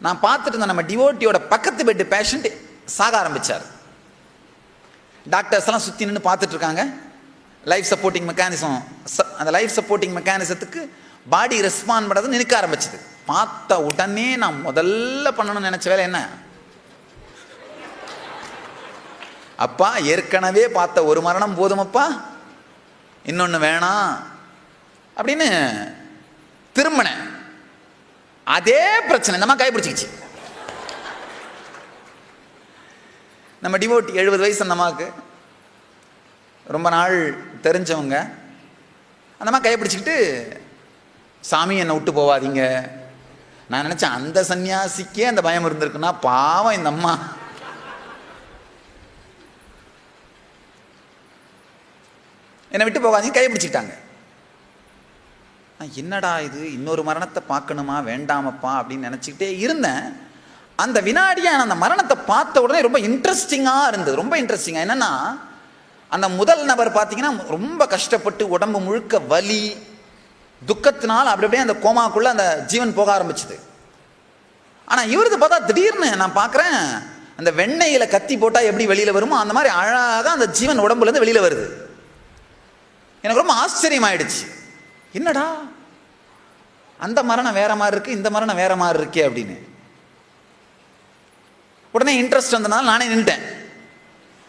S1: நான் பார்த்துட்டு இருந்தேன், நம்ம டிவோட்டியோட பக்கத்து பெட்டு பேஷண்ட் சாக ஆரம்பித்தார். டாக்டர்ஸ் எல்லாம் சுற்றி நின்று பார்த்துட்டு இருக்காங்க. லைஃப் சப்போர்ட்டிங் மெக்கானிசம், அந்த லைஃப் சப்போர்ட்டிங் மெக்கானிசத்துக்கு பாடி ரெஸ்பாண்ட் பண்ணுறது நிற்க ஆரம்பிச்சது. பார்த்த உடனே நான் முதல்ல பண்ணணும்னு நினச்ச வேலை என்ன, அப்பா ஏற்கனவே பார்த்த ஒரு மரணம் போதுமப்பா, இன்னொன்று வேணாம் அப்படின்னு திரும்பினேன். அதே பிரச்சனை நம்ம கைப்பிடிச்சிக்கிச்சு. நம்ம டிவோட்டி 70 வயசு அந்த அம்மாவுக்கு, ரொம்ப நாள் தெரிஞ்சவங்க. அந்த அம்மா கைப்பிடிச்சிக்கிட்டு, சாமி என்னை விட்டு போவாதீங்க. நான் நினச்சேன் அந்த சன்னியாசிக்கே அந்த பயம் இருந்திருக்குன்னா பாவம் இந்த அம்மா. என்னை விட்டு போகாதீங்க, கைப்பிடிச்சிக்கிட்டாங்க. என்னடா இது, இன்னொரு மரணத்தை பார்க்கணுமா வேண்டாமப்பா அப்படின்னு நினச்சிக்கிட்டே இருந்தேன். அந்த வினாடியாக அந்த மரணத்தை பார்த்த உடனே ரொம்ப இன்ட்ரெஸ்டிங்காக இருந்தது. ரொம்ப இன்ட்ரெஸ்டிங்காக என்னென்னா, அந்த முதல் நபர் பார்த்தீங்கன்னா ரொம்ப கஷ்டப்பட்டு உடம்பு முழுக்க வலி துக்கத்தினால் அப்படி அப்படியே அந்த கோமாக்குள்ளே அந்த ஜீவன் போக ஆரம்பிச்சுது. ஆனால் இவருக்கு பார்த்தா திடீர்னு நான் பார்க்குறேன், அந்த வெண்ணெயில் கத்தி போட்டால் எப்படி வெளியில் வருமோ அந்த மாதிரி அழகாக அந்த ஜீவன் உடம்புலேருந்து வெளியில் வருது. எனக்கு ரொம்ப ஆச்சரியமாயிடுச்சு. என்னடா அந்த மரணம் வேற மாதிரி இருக்கு, இந்த மரணம் வேற மாதிரி இருக்கே அப்படின்னு. உடனே இன்ட்ரெஸ்ட் வந்ததுனால நானே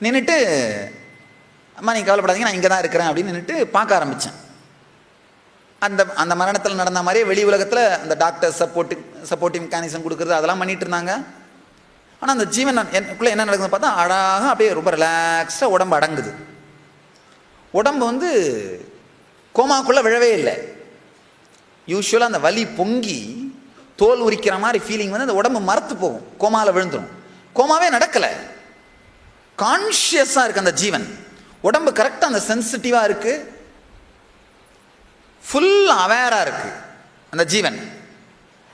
S1: நின்றுட்டு அம்மா நீங்கள் கவலைப்படாதீங்க நான் இங்கே தான் இருக்கிறேன் அப்படின்னு நின்றுட்டு பார்க்க ஆரம்பித்தேன். அந்த மரணத்தில் நடந்த மாதிரியே வெளி உலகத்தில் அந்த டாக்டர் சப்போர்ட்டிவ் மெக்கானிசம் கொடுக்குறது அதெல்லாம் பண்ணிட்டு இருந்தாங்க. ஆனால் அந்த ஜீவன் எனக்குள்ளே என்ன நடக்குதுன்னு பார்த்தா அழகாக அப்படியே ரொம்ப ரிலாக்ஸ்டாக உடம்பு அடங்குது. உடம்பு வந்து கோமாக்குள்ளே விழவே இல்லை. யூஸ்வலாக அந்த வலி பொங்கி தோல் உரிக்கிற மாதிரி ஃபீலிங் வந்து அந்த உடம்பு மரத்து போகும், கோமாவில் விழுந்துடும். கோமாவே நடக்கலை, கான்ஷியஸாக இருக்குது அந்த ஜீவன். உடம்பு கரெக்டாக அந்த சென்சிட்டிவாக இருக்குது, ஃபுல் அவேராக இருக்குது அந்த ஜீவன்.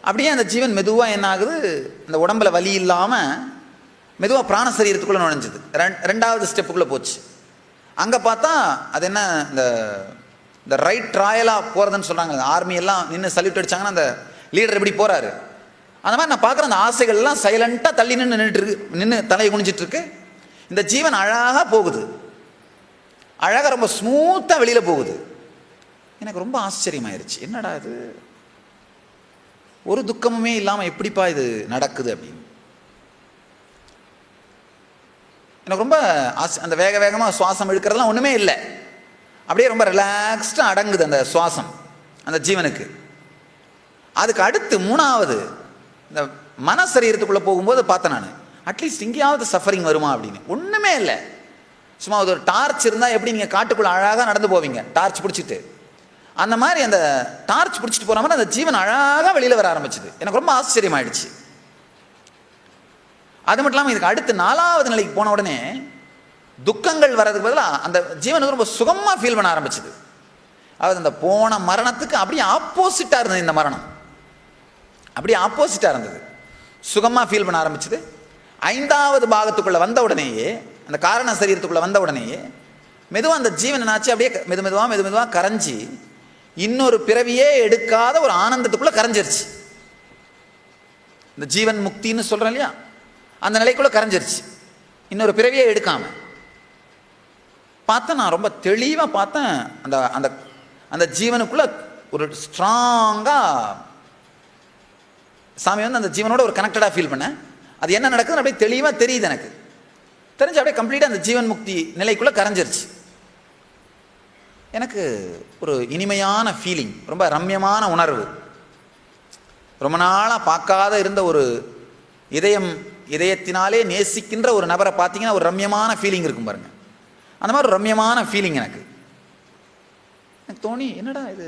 S1: அப்படியே அந்த ஜீவன் மெதுவாக என்ன ஆகுது, அந்த உடம்பில் வலி இல்லாமல் மெதுவாக பிராண சரீரத்துக்குள்ளே நுழைஞ்சுது. ரெண்டாவது ஸ்டெப்புக்குள்ளே போச்சு. அங்கே பார்த்தா அது என்ன, இந்த ரைட் ராயலாக போகிறதுன்னு சொல்கிறாங்க. ஆர்மி எல்லாம் நின்று சல்யூட் அடித்தாங்கன்னா அந்த லீடர் எப்படி போகிறாரு, அந்த மாதிரி நான் பார்க்குறேன். அந்த ஆசைகள்லாம் சைலண்ட்டாக தள்ளி நின்று தலையை குனிஞ்சிட்ருக்கு. இந்த ஜீவன் அழகாக போகுது, அழகாக ரொம்ப ஸ்மூத்தாக வெளியில் போகுது. எனக்கு ரொம்ப ஆச்சரியமாயிருச்சு. என்னடா இது, ஒரு துக்கமுமே இல்லாமல் எப்படிப்பா இது நடக்குது அப்படின்னு. எனக்கு ரொம்ப அந்த வேகமாக சுவாசம் இழுக்கிறதுலாம் ஒன்றுமே இல்லை, அப்படியே ரொம்ப ரிலாக்ஸ்டாக அடங்குது அந்த சுவாசம் அந்த ஜீவனுக்கு. அதுக்கு அடுத்து மூணாவது இந்த மனசரீரத்துக்குள்ளே போகும்போது பார்த்தேன் நான், அட்லீஸ்ட் இங்கேயாவது சஃபரிங் வருமா அப்படின்னு. ஒன்றுமே இல்லை. சும்மா ஒரு டார்ச் இருந்தால் எப்படி நீங்கள் காட்டுக்குள்ளே அழகாக நடந்து போவீங்க டார்ச் பிடிச்சிட்டு, அந்த மாதிரி அந்த டார்ச் பிடிச்சிட்டு போகிற மாதிரி அந்த ஜீவன் அழகாக வெளியில் வர ஆரம்பிச்சுது. எனக்கு ரொம்ப ஆச்சரியமாயிடுச்சு. அது மட்டும் இல்லாமல் இதுக்கு அடுத்து 4வது நிலைக்கு போன உடனே துக்கங்கள் வர்றதுக்கு பதிலாக அந்த ஜீவனுக்கு ரொம்ப சுகமாக ஃபீல் பண்ண ஆரம்பிச்சுது. அதாவது அந்த போன மரணத்துக்கு அப்படியே ஆப்போசிட்டாக இருந்தது இந்த மரணம், அப்படியே ஆப்போசிட்டாக இருந்தது, சுகமாக ஃபீல் பண்ண ஆரம்பிச்சுது. 5வது பாகத்துக்குள்ளே வந்த உடனேயே, அந்த காரண சரீரத்துக்குள்ளே வந்த உடனேயே மெதுவாக அந்த ஜீவன் என்னாச்சு, அப்படியே மெதுவாக கரைஞ்சி இன்னொரு பிறவியே எடுக்காத ஒரு ஆனந்தத்துக்குள்ளே கரைஞ்சிருச்சு. இந்த ஜீவன் முக்தின்னு சொல்கிறேன் இல்லையா, அந்த நிலைக்குள்ளே கரைஞ்சிருச்சு, இன்னொரு பிறவியே எடுக்காமல். பார்த்தேன், நான் ரொம்ப தெளிவாக பார்த்தேன். அந்த அந்த அந்த ஜீவனுக்குள்ளே ஒரு ஸ்ட்ராங்காக சாமி வந்து அந்த ஜீவனோட ஒரு கனெக்டடாக ஃபீல் பண்ணேன். அது என்ன நடக்குதுன்னு அப்படியே தெளிவாக தெரியுது எனக்கு. தெரிஞ்சு அப்படியே கம்ப்ளீட்டாக அந்த ஜீவன் முக்தி நிலைக்குள்ளே கரைஞ்சிருச்சு. எனக்கு ஒரு இனிமையான ஃபீலிங், ரொம்ப ரம்யமான உணர்வு. ரொம்ப நாளாக பார்க்காத இருந்த ஒரு இதயத்தினாலே நேசிக்கின்ற ஒரு நபரை பார்த்தீங்கன்னா ஒரு ரம்யமான ஃபீலிங் இருக்கும் பாருங்கள். அந்த மாதிரி ஒரு ரம்யமான ஃபீலிங் எனக்கு தோணி, என்னடா இது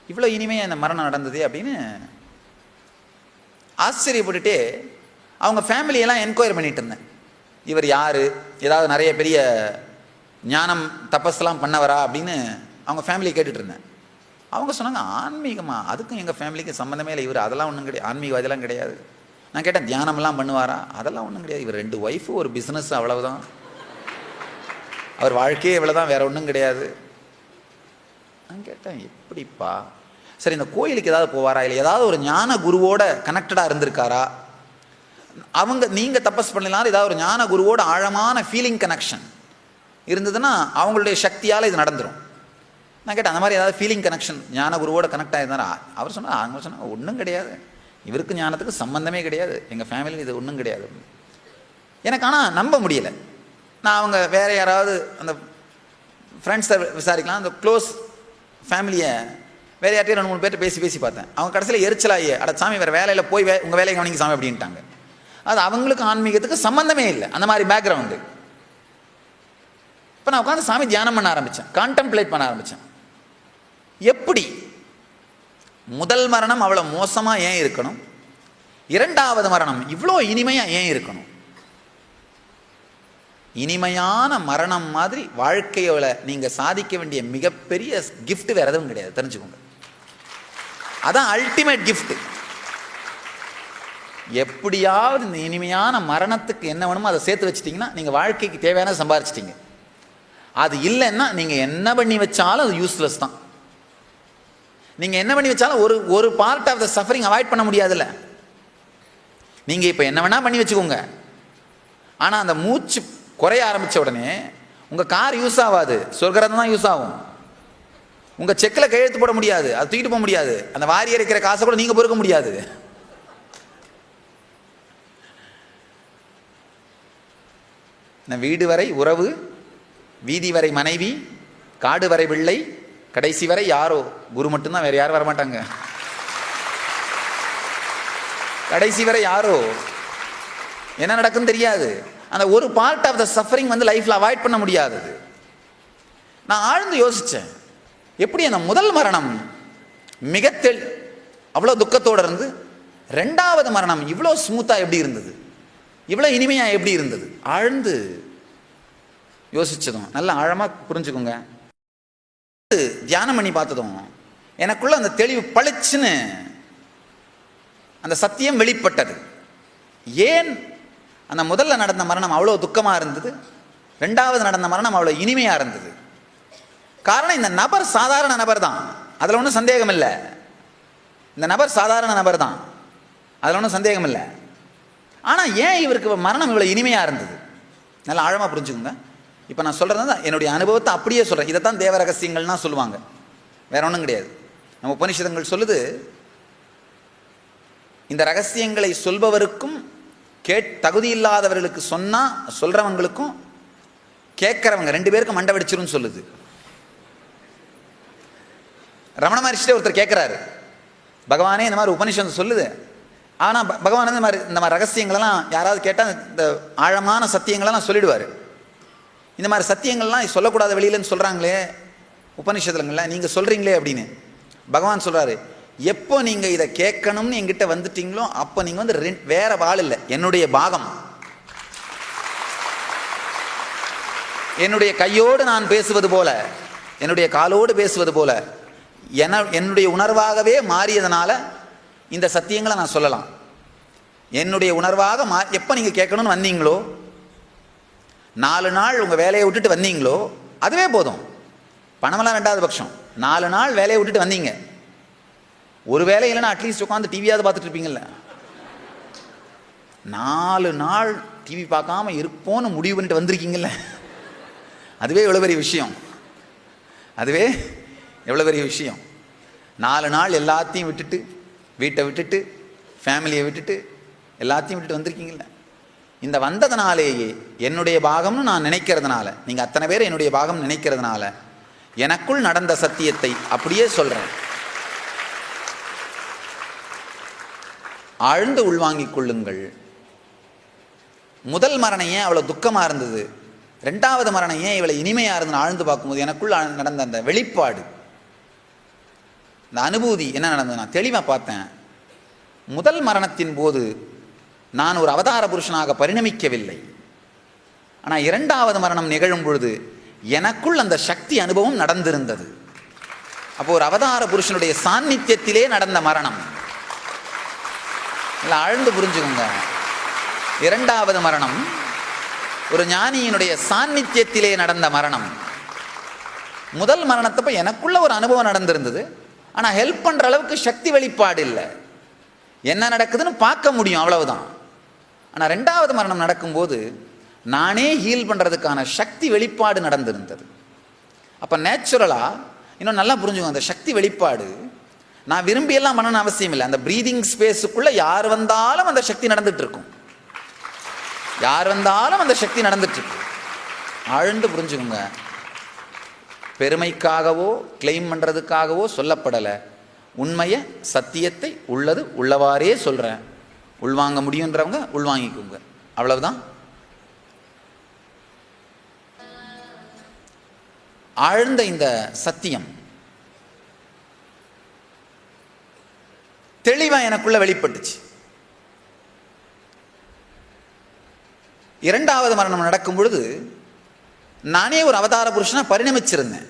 S1: இவ்வளோ இனிமையாக இந்த மரணம் நடந்தது அப்படின்னு ஆச்சரியப்பட்டுட்டே அவங்க ஃபேமிலியெல்லாம் என்கொயரி பண்ணிட்டு இருந்தேன். இவர் யார், ஏதாவது நிறைய பெரிய ஞானம் தபஸ்லாம் பண்ணவரா அப்படின்னு அவங்க ஃபேமிலியை கேட்டுட்டு இருந்தேன். அவங்க சொன்னாங்க, ஆன்மீகமா, அதுக்கும் எங்கள் ஃபேமிலிக்கு சம்மந்தமே இல்லை, இவர் அதெல்லாம் ஒன்றும் கிடையாது, ஆன்மீகவாதிலாம் கிடையாது. நான் கேட்டேன், தியானமெல்லாம் பண்ணுவாரா? அதெல்லாம் ஒன்றும் கிடையாது, இவர் 2 ஒய்ஃபு ஒரு பிஸ்னஸ், அவ்வளவுதான், அவர் வாழ்க்கையே இவ்வளோதான், வேற ஒன்றும் கிடையாது. நான் கேட்டேன், எப்படிப்பா? சரி, இந்த கோயிலுக்கு ஏதாவது போவாரா, இல்லை ஏதாவது ஒரு ஞான குருவோட கனெக்டடாக இருந்திருக்காரா? நீங்கள் தபஸ் பண்ணலாம், ஏதாவது ஒரு ஞான குருவோட ஆழமான ஃபீலிங் கனெக்ஷன் இருந்ததுன்னா அவங்களுடைய சக்தியால் இது நடந்துடும். நான் கேட்டேன், அந்த மாதிரி ஏதாவது ஃபீலிங் கனெக்ஷன் ஞான குருவோட கனெக்ட் ஆகிருந்தாரா? அவர் சொன்னார், அவங்க சொன்னாங்க, ஒன்றும் கிடையாது, இவருக்கு ஞானத்துக்கு சம்பந்தமே கிடையாது, எங்கள் ஃபேமிலியில் இது ஒன்றும் கிடையாது. எனக்கு ஆனால் நம்ப முடியலை. நான் அவங்க வேறு யாராவது அந்த ஃப்ரெண்ட்ஸை விசாரிக்கலாம், அந்த க்ளோஸ் ஃபேமிலியை வேறு யார்ட்டையும் 2-3 பேர்ட்ட பேசி பார்த்தேன். அவங்க கடைசியில் எரிச்சலாயே, அட சாமி, வேறு வேலையில் போய் உங்கள் வேலையை கவனிங்க சாமி அப்படின்ட்டாங்க. அது அவங்களுக்கு ஆன்மீகத்துக்கு சம்மந்தமே இல்லை, அந்த மாதிரி பேக்ரவுண்டு. இப்போ நான் உட்காந்து சாமி தியானம் பண்ண ஆரம்பித்தேன், கான்டெம்ப்ளேட் பண்ண ஆரம்பித்தேன். எப்படி முதல் மரணம் அவ்வளோ மோசமாக ஏன் இருக்கணும், 2வது மரணம் இவ்வளோ இனிமையாக ஏன் இருக்கணும்? இனிமையான மரணம் மாதிரி வாழ்க்கையோட நீங்கள் சாதிக்க வேண்டிய மிகப்பெரிய கிஃப்ட் வேறு எதுவும் கிடையாது, தெரிஞ்சுக்கோங்க. அதான் அல்டிமேட் கிஃப்ட். எப்படியாவது இந்த இனிமையான மரணத்துக்கு என்ன வேணுமோ அதை சேர்த்து வச்சிட்டிங்கன்னா நீங்கள் வாழ்க்கைக்கு தேவையான சம்பாரிச்சிட்டிங்க. அது இல்லைன்னா நீங்கள் என்ன பண்ணி வச்சாலும் அது யூஸ்லெஸ் தான். நீங்கள் என்ன பண்ணி வச்சாலும் ஒரு part of the suffering avoid பண்ண முடியாதுல்ல. நீங்கள் இப்போ என்ன வேணால் பண்ணி வச்சுக்கோங்க, ஆனால் அந்த மூச்சு குறைய ஆரம்பித்த உடனே உங்கள் கார் யூஸ் ஆகாது, சொர்க்கரதம் தான் யூஸ் ஆகும். உங்கள் செக்கில் கையெழுத்து போட முடியாது, அது தூக்கிட்டு போக முடியாது, அந்த வாரி இறைக்கிற காசை கூட நீங்கள் பொறுக்க முடியாது. வீடு வரை உறவு, வீதி வரை மனைவி, காடு வரை பிள்ளை, கடைசி வரை யாரோ குரு மட்டும்தான், வேற யாரும் வரமாட்டாங்க. கடைசி வரை யாரோ, என்ன நடக்குன்னு தெரியாது. அந்த ஒரு பார்ட் ஆஃப் த சஃபரிங் வந்து லைஃப்ல அவாய்ட் பண்ண முடியாதது. நான் ஆழ்ந்து யோசித்தேன், எப்படி அந்த முதல் மரணம் மிக அவ்வளோ துக்கத்தோடு இருந்து 2வது மரணம் இவ்வளோ ஸ்மூத்தாக எப்படி இருந்தது, இவ்வளோ இனிமையாக எப்படி இருந்தது? ஆழ்ந்து யோசிச்சதும், நல்லா ஆழமாக புரிஞ்சுக்கோங்க. தியானம் பண்ணி பார்த்ததும் எனக்குள்ள அந்த தெளிவு பளிச்சுன்னு அந்த சத்தியம் வெளிப்பட்டது. ஏன் அந்த முதல்ல நடந்த மரணம் அவ்வளோ துக்கமாக இருந்தது, 2வது நடந்த மரணம் அவ்வளோ இனிமையாக இருந்தது? காரணம், இந்த நபர் சாதாரண நபர் தான், அதில் ஒன்றும் சந்தேகம் இல்லை. இந்த நபர் சாதாரண நபர் தான், அதில் ஒன்றும் சந்தேகம் இல்லை. ஆனால் ஏன் இவருக்கு மரணம் இவ்வளோ இனிமையாக இருந்தது? நல்லா ஆழமாக புரிஞ்சுக்கோங்க. இப்போ நான் சொல்கிறது தான் என்னுடைய அனுபவத்தை அப்படியே சொல்கிறேன். இதை தான் தேவ ரகசியங்கள்னா சொல்லுவாங்க, வேற ஒன்றும் கிடையாது. நம்ம உபனிஷதங்கள் சொல்லுது, இந்த ரகசியங்களை சொல்பவருக்கும் தகுதி இல்லாதவர்களுக்கு சொல்றவங்களுக்கும் கேட்கறவங்க 2 பேருக்கும் மண்டை வெடிச்சிரும்னு சொல்லுது. ரமண மகரிஷிட்ட ஒருத்தர் கேட்குறாரு, பகவானே இந்த மாதிரி உபனிஷத்து சொல்லுது, ஆனால் பகவான் இந்த மாதிரி ரகசியங்களெல்லாம் யாராவது கேட்டால் இந்த ஆழமான சத்தியங்களெல்லாம் சொல்லிடுவார். இந்த மாதிரி சத்தியங்கள்லாம் சொல்லக்கூடாத வெளியிலன்னு சொல்கிறாங்களே உபனிஷத்துலங்கள, நீங்கள் சொல்கிறீங்களே அப்படின்னு பகவான் சொல்கிறாரு, எப்போ நீங்கள் இதை கேட்கணும்னு என்கிட்ட வந்துட்டீங்களோ அப்போ நீங்கள் வந்து வேற வாழ் இல்லை, என்னுடைய பாகம். என்னுடைய கையோடு நான் பேசுவது போல, என்னுடைய காலோடு பேசுவது போல என்னுடைய உணர்வாகவே மாறியதுனால இந்த சத்தியங்களை நான் சொல்லலாம். என்னுடைய உணர்வாக எப்போ நீங்கள் கேட்கணும்னு வந்தீங்களோ, 4 நாள் உங்கள் வேலையை விட்டுட்டு வந்தீங்களோ அதுவே போதும். பணமெல்லாம் 2வது பட்சம். 4 நாள் வேலையை விட்டுட்டு வந்தீங்க, ஒரு வேலை இல்லைன்னா அட்லீஸ்ட் உட்காந்து டிவியாவது பார்த்துட்டு இருப்பீங்கல்ல. 4 நாள் டிவி பார்க்காம இருப்போன்னு முடிவு பண்ணிட்டு வந்திருக்கீங்கல்ல, அதுவே எவ்வளோ பெரிய விஷயம், அதுவே எவ்வளோ பெரிய விஷயம். 4 நாள் எல்லாத்தையும் விட்டுட்டு, வீட்டை விட்டுட்டு, ஃபேமிலியை விட்டுட்டு, எல்லாத்தையும் விட்டுட்டு வந்திருக்கீங்கல்ல. இந்த வந்ததுனாலேயே என்னுடைய பாகம்னு நான் நினைக்கிறதுனால, நீங்கள் அத்தனை பேர் என்னுடைய பாகம் நினைக்கிறதுனால எனக்குள் நடந்த சத்தியத்தை அப்படியே சொல்கிறேன். ஆழ்ந்து உள்வாங்கிக் கொள்ளுங்கள். முதல் மரணம் ஏன் அவ்வளோ துக்கமாக இருந்தது, 2வது மரணம் ஏன் இவ்வளோ இனிமையாக இருந்தது ஆழ்ந்து பார்க்கும்போது எனக்குள் நடந்த அந்த வெளிப்பாடு, இந்த அனுபூதி என்ன நடந்தது நான் தெளிவாக பார்த்தேன். முதல் மரணத்தின் போது நான் ஒரு அவதார புருஷனாக பரிணமிக்கவில்லை. ஆனால் 2வது மரணம் நிகழும் பொழுது எனக்குள் அந்த சக்தி அனுபவம் நடந்திருந்தது. அப்போ ஒரு அவதார புருஷனுடைய சாநித்தியத்திலே நடந்த மரணம். இல்லை, ஆழ்ந்து புரிஞ்சுக்கோங்க. இரண்டாவது மரணம் ஒரு ஞானியினுடைய சாநித்தியத்திலே நடந்த மரணம். முதல் மரணத்தப்ப எனக்குள்ள ஒரு அனுபவம் நடந்திருந்தது, ஆனால் ஹெல்ப் பண்ணுற அளவுக்கு சக்தி வெளிப்பாடு இல்லை. என்ன நடக்குதுன்னு பார்க்க முடியும், அவ்வளவுதான். ஆனால் ரெண்டாவது மரணம் நடக்கும்போது நானே ஹீல் பண்ணுறதுக்கான சக்தி வெளிப்பாடு நடந்திருந்தது. அப்போ நேச்சுரலாக இன்னும் நல்லா புரிஞ்சுக்கோங்க, அந்த சக்தி வெளிப்பாடு நான் விரும்பியெல்லாம் பண்ணணும்னு அவசியம் இல்லை. அந்த ப்ரீதிங் ஸ்பேஸுக்குள்ளே யார் வந்தாலும் அந்த சக்தி நடந்துட்டு இருக்கும். யார் வந்தாலும் அந்த சக்தி நடந்துட்டு இருக்கும். ஆழ்ந்து புரிஞ்சுக்கோங்க. பெருமைக்காகவோ கிளைம் பண்ணுறதுக்காகவோ சொல்லப்படலை. உண்மையை, சத்தியத்தை உள்ளது உள்ளவாறே சொல்கிறேன். உள்வாங்க முடியுன்றவங்க உள்வாங்கிக்கோங்க, அவ்வளவுதான். ஆழ்ந்த இந்த சத்தியம் தெளிவாக எனக்குள்ள வெளிப்பட்டுச்சு. இரண்டாவது மரணம் நடக்கும் பொழுது நானே ஒரு அவதார புருஷனா பரிணமிச்சிருந்தேன்.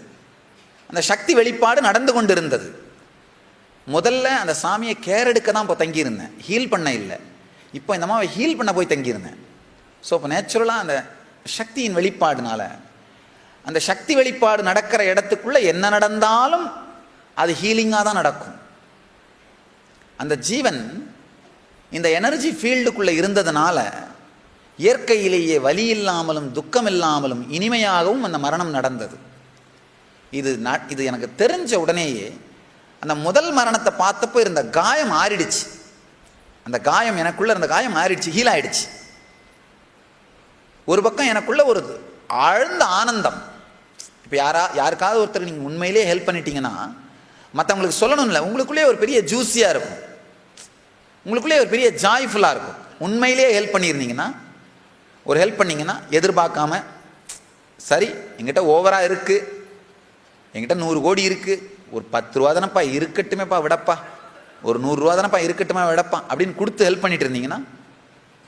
S1: அந்த சக்தி வெளிப்பாடு நடந்து கொண்டு இருந்தது. முதல்ல அந்த சாமியை கேர் எடுக்க தான் இப்போ தங்கியிருந்தேன், ஹீல் பண்ண இல்லை. இப்போ இந்த மாதிரி ஹீல் பண்ண போய் தங்கியிருந்தேன். ஸோ இப்போ நேச்சுரலாக அந்த சக்தியின் வெளிப்பாடுனால அந்த சக்தி வெளிப்பாடு நடக்கிற இடத்துக்குள்ளே என்ன நடந்தாலும் அது ஹீலிங்காக தான் நடக்கும். அந்த ஜீவன் இந்த எனர்ஜி ஃபீல்டுக்குள்ளே இருந்ததுனால இயற்கையிலேயே வலி இல்லாமலும் துக்கம் இல்லாமலும் இனிமையாகவும் அந்த மரணம் நடந்தது. இது எனக்கு தெரிஞ்ச உடனேயே அந்த முதல் மரணத்தை பார்த்தப்போ இருந்த காயம் ஆறிடுச்சு. அந்த காயம் எனக்குள்ள இருந்த காயம் ஆறிடுச்சு, ஹீல் ஆயிடுச்சு. ஒரு பக்கம் எனக்குள்ள ஒரு ஆழ்ந்த ஆனந்தம். இப்போ யாருக்காவது ஒருத்தர் நீங்கள் உண்மையிலே ஹெல்ப் பண்ணிட்டீங்கன்னா மற்றவங்களுக்கு சொல்லணும் இல்லை, உங்களுக்குள்ளே ஒரு பெரிய ஜூஸியாக இருக்கும், உங்களுக்குள்ளே ஒரு பெரிய ஜாய்ஃபுல்லாக இருக்கும். உண்மையிலே ஹெல்ப் பண்ணியிருந்தீங்கன்னா, ஒரு ஹெல்ப் பண்ணிங்கன்னா எதிர்பார்க்காம, சரி என்கிட்ட ஓவராக இருக்குது, என்கிட்ட 100 கோடி இருக்குது, ஒரு 10 ரூபா தானப்பா இருக்கட்டுமேப்பா விடப்பா, ஒரு 100 ரூபா தானப்பா இருக்கட்டுமே விடப்பா அப்படின்னு கொடுத்து ஹெல்ப் பண்ணிட்டு இருந்தீங்கன்னா,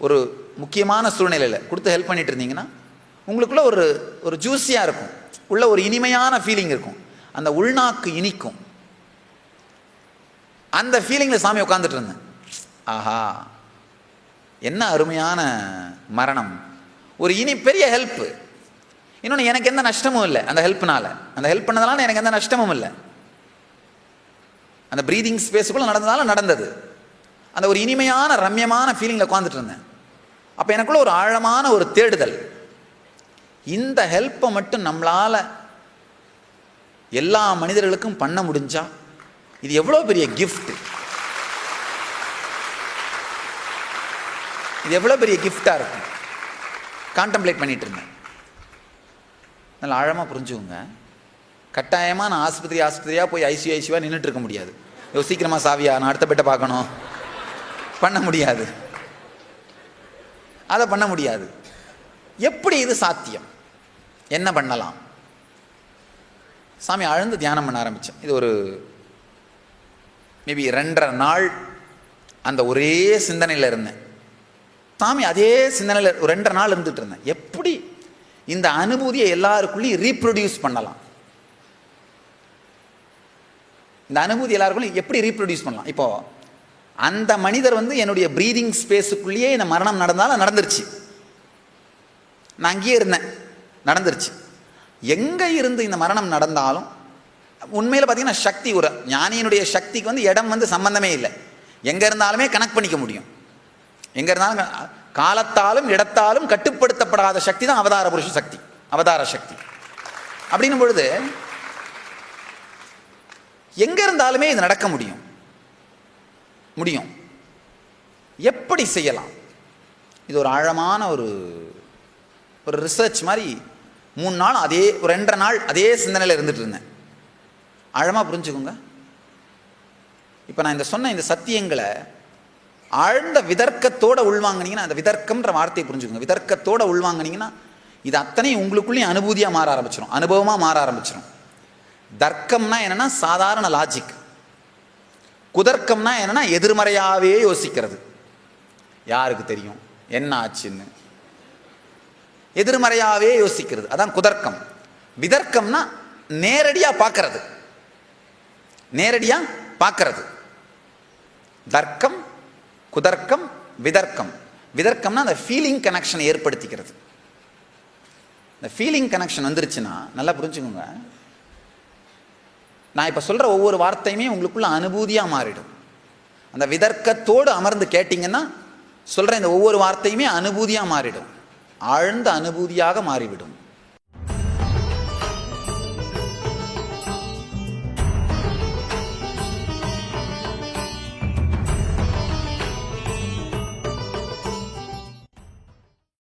S1: ஒரு முக்கியமான சூழ்நிலையில் கொடுத்து ஹெல்ப் பண்ணிட்டு இருந்தீங்கன்னா உங்களுக்குள்ள ஒரு ஜூஸியாக இருக்கும், உள்ள ஒரு இனிமையான ஃபீலிங் இருக்கும். அந்த உள்நாக்கு இனிக்கும். அந்த ஃபீலிங்கில் சாமி உட்காந்துட்டு இருந்தேன். ஆஹா, என்ன அருமையான மரணம். ஒரு பெரிய ஹெல்ப். இன்னொன்று, எனக்கு எந்த நஷ்டமும் இல்லை அந்த ஹெல்ப்னால. அந்த ஹெல்ப் பண்ணதுனால எனக்கு எந்த நஷ்டமும் இல்லை. அந்த ப்ரீதிங் ஸ்பேஸுக்குள்ள நடந்ததால நடந்தது. அந்த ஒரு இனிமையான ரம்யமான ஃபீலிங்கில் உட்காந்துட்டு இருந்தேன். அப்போ எனக்குள்ள ஒரு ஆழமான ஒரு தேடுதல், இந்த ஹெல்ப்பை மட்டும் நம்மளால் எல்லா மனிதர்களுக்கும் பண்ண முடிஞ்சா இது எவ்வளோ பெரிய கிஃப்ட், இது எவ்வளோ பெரிய கிஃப்டாக இருக்கும். கான்டம்ப்ளேட் பண்ணிட்டு இருந்தேன். நல்லா ஆழமாக புரிஞ்சுக்கோங்க. கட்டாயமாக நான் ஆஸ்பத்திரியாக போய் ஐசியூவாக நின்றுட்டு இருக்க முடியாது. சீக்கிரமாக சாவியா, நான் அடுத்த பெட்டை பார்க்கணும், பண்ண முடியாது. அதை பண்ண முடியாது. எப்படி இது சாத்தியம்? என்ன பண்ணலாம்? சாமி ஆழ்ந்து தியானம் பண்ண ஆரம்பித்தேன். இது ஒரு மேபி 2.5 நாள் அந்த ஒரே சிந்தனையில் இருந்தேன். சாமி அதே சிந்தனையில் ஒரு 2.5 நாள் இருந்துட்டு இருந்தேன். எப்படி இந்த அனுபூதியை எல்லாருக்குள்ளேயும் ரீப்ரொடியூஸ் பண்ணலாம், இந்த அனுபூதி எல்லாருக்குள்ளையும் எப்படி ரீப்ரொடியூஸ் பண்ணலாம். இப்போ அந்த மனிதர் என்னுடைய ப்ரீதிங் ஸ்பேஸுக்குள்ளேயே இந்த மரணம் நடந்தாலும் நடந்துருச்சு. நான் அங்கேயே இருந்தேன், நடந்துருச்சு. எங்கே இருந்து இந்த மரணம் நடந்தாலும் உண்மையில் பார்த்தீங்கன்னா சக்தி, ஒரு ஞானியினுடைய சக்திக்கு இடம் சம்பந்தமே இல்லை. எங்கே இருந்தாலுமே கனெக்ட் பண்ணிக்க முடியும். எங்கே இருந்தாலும் காலத்தாலும் இடத்தாலும் கட்டுப்படுத்தப்படாத சக்தி தான் அவதார புருஷ சக்தி, அவதார சக்தி. அப்படின்னும் பொழுது எங்கே இருந்தாலுமே இது நடக்க முடியும். எப்படி செய்யலாம்? இது ஒரு ஆழமான ஒரு ரிசர்ச் மாதிரி 3 நாள் அதே, ஒரு 2.5 நாள் அதே சிந்தனையில் இருந்துட்டு இருந்தேன். ஆழமாக புரிஞ்சுக்கோங்க. இப்போ நான் இந்த சத்தியங்களை ஆழ்ந்த விதர்க்கத்தோடு உள்வாங்கினீங்கன்னா, அந்த விதர்க்கம்ன்ற வார்த்தையை புரிஞ்சுக்கோங்க. விதர்க்கத்தோடு உள்வாங்கினீங்கன்னா இது அத்தனையும் உங்களுக்குள்ளேயும் அனுபூதியாக மாற ஆரம்பிச்சிடும், அனுபவமாக மாற ஆரம்பிச்சிடும். தர்க்கம்னா என்னன்னா சாதாரண லாஜிக். குதர்க்கம்னா என்னன்னா எதிர்மறையாகவே யோசிக்கிறது. யாருக்கு தெரியும் என்ன ஆச்சுன்னு எதிர்மறையாகவே யோசிக்கிறது, அதான் குதர்க்கம். விதர்க்கம்னா நேரடியாக பார்க்கறது, நேரடியாக பார்க்கறது. தர்க்கம், குதர்க்கம், விதர்க்கம். விதர்க்கம்னா அந்த ஃபீலிங் கனெக்ஷனை ஏற்படுத்திக்கிறது. இந்த ஃபீலிங் கனெக்ஷன் வந்துருச்சுன்னா நல்லா புரிஞ்சுக்கோங்க, நான் இப்போ சொல்கிற ஒவ்வொரு வார்த்தையுமே உங்களுக்குள்ள அனுபூதியாக மாறிடும். அந்த விதர்க்கத்தோடு அமர்ந்து கேட்டிங்கன்னா சொல்கிற இந்த ஒவ்வொரு வார்த்தையுமே அனுபூதியாக மாறிடும், ஆழ்ந்த அனுபூதியாக மாறிவிடும்.